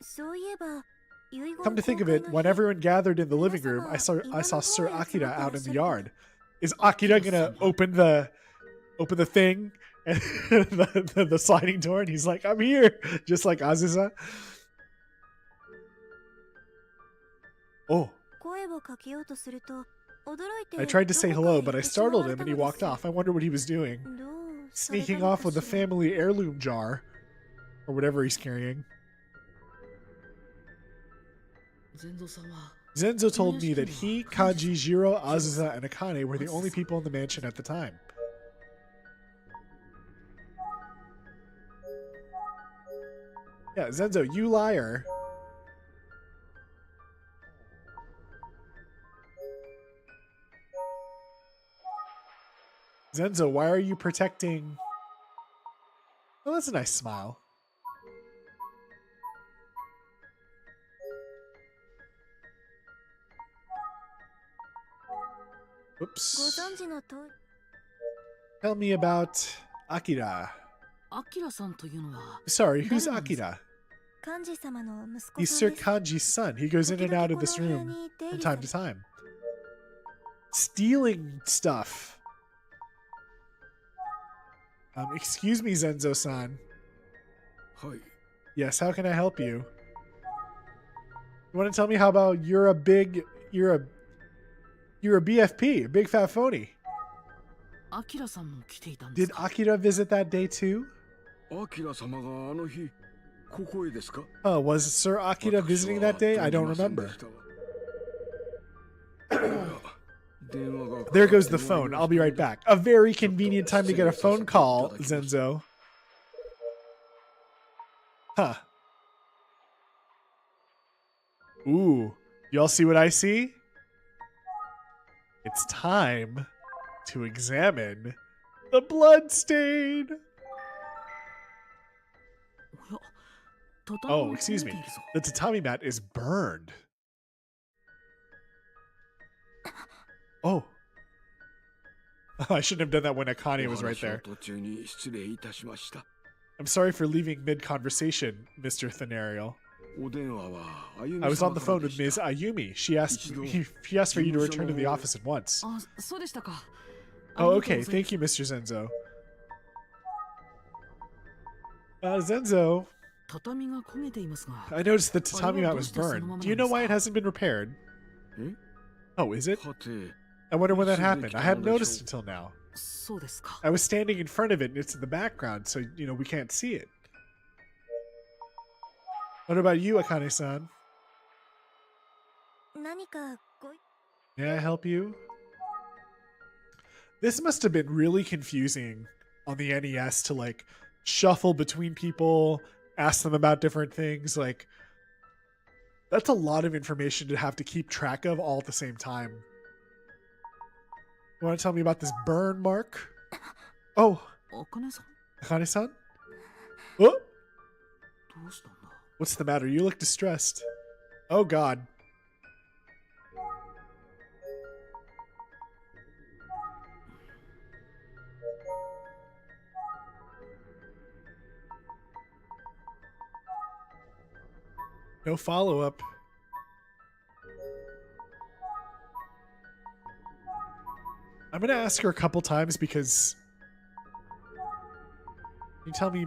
そういえば、遺言 Come to think of 公開 it, の when 日 everyone gathered in the living room, I saw Sir Akira out in the yard. Is Akira gonna open the thing and the sliding door, and he's like, I'm here, just like Azusa? Oh, 声をかけようとすると、驚いて I tried to say どこかへ hello, 行 but I ってしまわ startled れ him た and he のです walked off. I wonder what he was doing. どうされた Sneaking の off か with the しら family heirloom jar. Or whatever he's carrying. 全蔵さんは Zenzo told me that he, Kanji, Jiro, Azusa, and Akane were the only people in the mansion at the time. Yeah, Zenzo, you liar. Zenzo, why are you protecting... Oh, that's a nice smile. Oops. ご存知の通り Tell me about Akira. アキラさんというのは Sorry, who's 誰なんですか？ Akira? 幹事様の息子 He's さ Sir んです Kanji's son. He goes in and out of this room from time to time. Stealing stuff. Excuse me, Zenzo-san. はい。 Yes, how can I help you? You want to tell me how about you're a BFP, a big fat phony. アキラさんも来ていたんです Did か？ Akira visit that day too? アキラ様があの日、ここへですか？ Oh, was Sir Akira visiting that day? I don't 私は存じ remember. ませんでしたわ。電話が There goes the phone. I'll be right back. A very convenient time to get a phone call, Zenzo. Huh. Ooh, y'all see what I see? It's time to examine the blood stain. Oh, excuse me. The tatami mat is burned. Oh. I shouldn't have done that when Akane was right there. I'm sorry for leaving mid-conversation, Mr. Thanariel. I was on the phone with Ms. Ayumi. She asked for you to return to the office at once. Oh, okay. Thank you, Mr. Zenzo. Zenzo, I noticed the tatami mat was burned. Do you know why it hasn't been repaired? Oh, is it? I wonder when that happened. I hadn't noticed until now. I was standing in front of it and it's in the background, so, we can't see it. What about you, Akane-san? May I help you? This must have been really confusing on the NES to, shuffle between people, ask them about different things. That's a lot of information to have to keep track of all at the same time. You want to tell me about this burn mark? Oh. Akane-san? Oh? What's the matter? You look distressed. Oh, God. No follow-up. I'm going to ask her a couple times because... Can you tell me...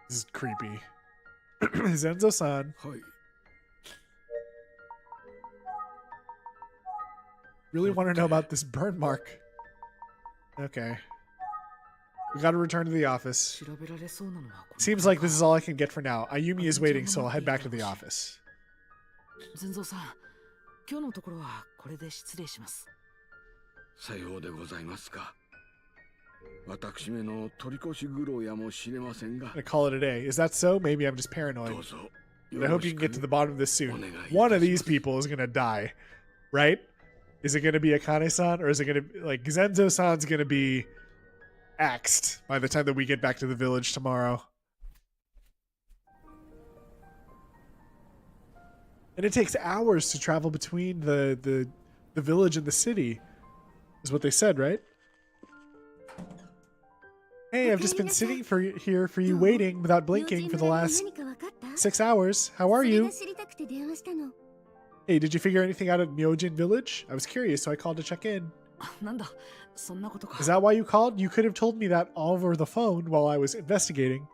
This is creepy. Zenzo-san. Really want to know about this burn mark. Okay. We gotta return to the office. Seems like this is all I can get for now. Ayumi is waiting, so I'll head back to the office. I'm gonna call it a day. Is that so? Maybe I'm just paranoid. But I hope you can get to the bottom of this soon. One of these people is gonna die. Right? Is it gonna be Akane-san? Or is it gonna be Zenzo-san's gonna be axed by the time that we get back to the village tomorrow? And it takes hours to travel between the village and the city. Is what they said, right? Hey, I've just been sitting here for you waiting without blinking for the last 6 hours. How are you? Hey, did you figure anything out at Myojin Village? I was curious, so I called to check in. Is that why you called? You could have told me that over the phone while I was investigating.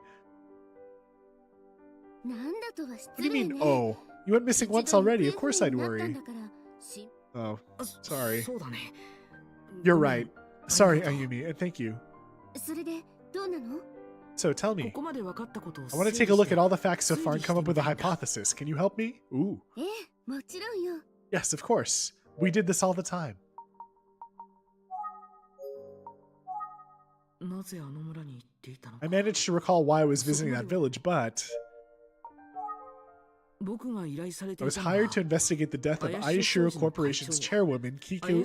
What do you mean, oh? You went missing once already. Of course I'd worry. Oh, sorry. You're right. Sorry, Ayumi, and thank you. So tell me. I want to take a look at all the facts so far and come up with a hypothesis. Can you help me? Ooh. Yes, of course. We did this all the time. I managed to recall why I was visiting that village, but... I was hired to investigate the death of Ayashiro Corporation's chairwoman, Kiku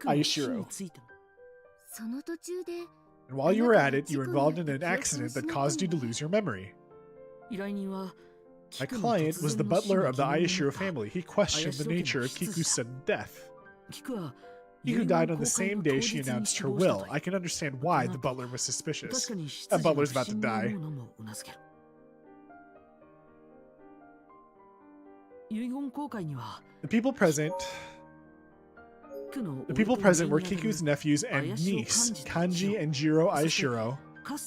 Ayashiro. And while you were at it, you were involved in an accident that caused you to lose your memory. My client was the butler of the Ayashiro family. He questioned the nature of Kiku's sudden death. Kiku died on the same day she announced her will. I can understand why the butler was suspicious. That butler's about to die. The people present were Kiku's nephews and niece, Kanji and Jiro Ayashiro,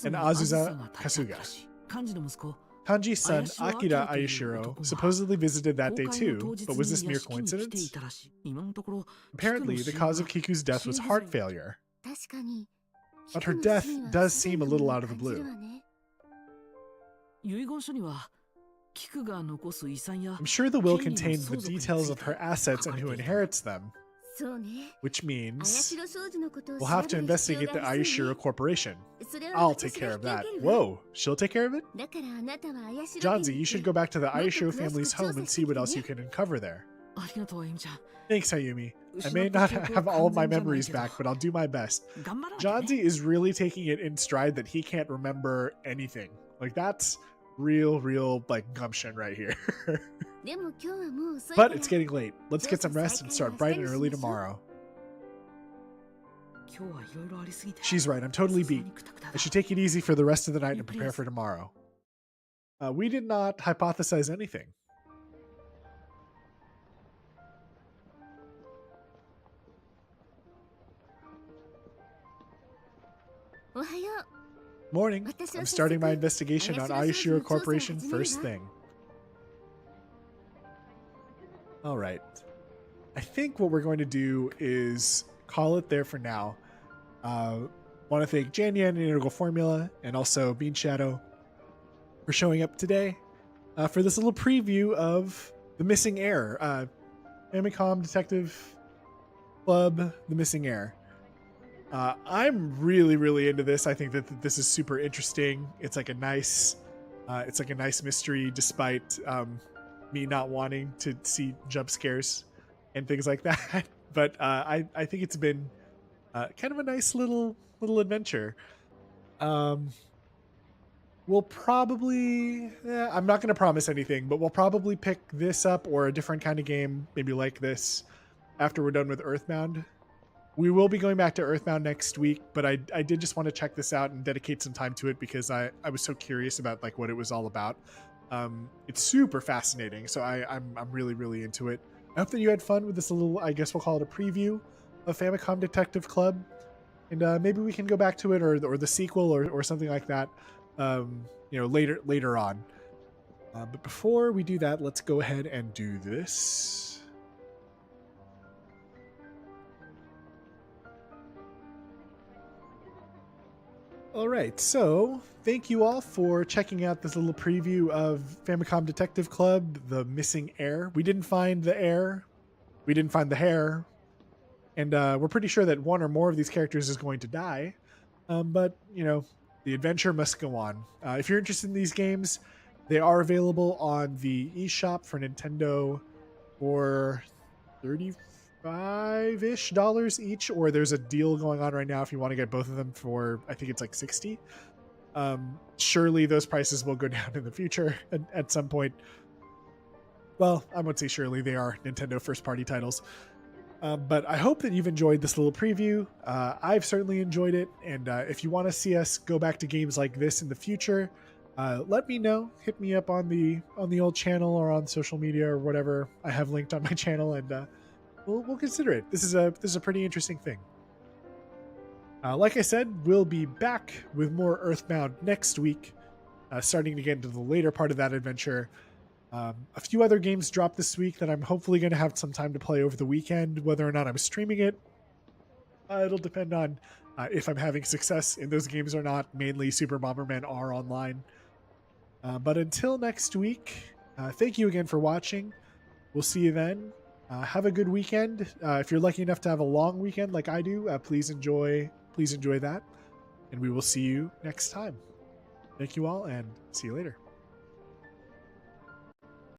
and Azusa Kasuga. Kanji's son, Akira Ayashiro, supposedly visited that day too, but was this mere coincidence? Apparently, the cause of Kiku's death was heart failure. But her death does seem a little out of the blue. キクが残す遺産や I'm sure the will 権利の contains the 相続について details of her assets and who 書かれていた。 inherits them, そうね。 which 綾 means 代商事のことを we'll 調 have べ to る必要 investigate the がありそう Aishiro ね。 Corporation. それは I'll 私 take が care 引 of き受 that. けるわ。 Whoa, she'll take care of it? だからあなたは綾代 Johnsy, 家 you に should 行 go って back to the もっと Aisho 詳しく family's 調 home 査 and して see き what て else you ね。 can uncover there. ありがとうあゆみちゃん。 Thanks, Ayumi. I 失 may った not 記憶 have は all of 完 my 全じゃない memories けど back, but I'll do my best. 頑張らなきゃね。 Johnsy is really taking it in stride that he can't remember anything. Like, that's real, like, gumption right here. でも今日はもう遅いか But ら it's getting late. Let's get some rest and start bright and early tomorrow. 今日はいろいろありすぎて。 She's right. I'm totally さすが beat. にクタクタだ I should take it easy for the rest of the night and Yeah, prepare please. for tomorrow. We did not hypothesize anything. おはよう。 Morning. 私は I'm 早速 starting my investigation on 綾代商事の Aishiro 調査を Corporation 始めるわ。 first thing. All right. I think what we're going to do is call it there for now. Want to thank Janyan and Integral Formula and also Bean Shadow for showing up today for this little preview of The Missing Heir. Famicom Detective Club, The Missing Heir. I'm really into this. I think that this is super interesting. It's like a nice mystery, despite me not wanting to see jump scares and things like that. But I think it's been kind of a nice little adventure. We'll probably, I'm not going to promise anything, but we'll probably pick this up or a different kind of game, maybe like this, after we're done with Earthbound. We will be going back to Earthbound next week, but I did just want to check this out and dedicate some time to it because I was so curious about like what it was all about. It's super fascinating, so I'm really into it. I hope that you had fun with this little, I guess we'll call it a preview of Famicom Detective Club, and maybe we can go back to it or the sequel or something like that, later on. But before we do that, let's go ahead and do this. All right, so thank you all for checking out this little preview of Famicom Detective Club, The Missing Heir. We didn't find the heir. We didn't find the hair. And we're pretty sure that one or more of these characters is going to die. But, the adventure must go on. If you're interested in these games, they are available on the eShop for Nintendo for $35-ish each, or there's a deal going on right now if you want to get both of them for, I think it's like $60. Surely those prices will go down in the future at some point. Well, I won't say surely, they are Nintendo first-party titles. But I hope that you've enjoyed this little preview. I've certainly enjoyed it, and if you want to see us go back to games like this in the future, let me know. Hit me up on the old channel or on social media or whatever I have linked on my channel, and we'll consider it. This is a pretty interesting thing. Like I said, we'll be back with more Earthbound next week, starting to get into the later part of that adventure. A few other games dropped this week that I'm hopefully going to have some time to play over the weekend. Whether or not I'm streaming it, it'll depend on if I'm having success in those games or not. Mainly Super Bomberman R Online. But until next week, thank you again for watching. We'll see you then. Have a good weekend. If you're lucky enough to have a long weekend like I do, please enjoy that. And we will see you next time. Thank you all, and see you later.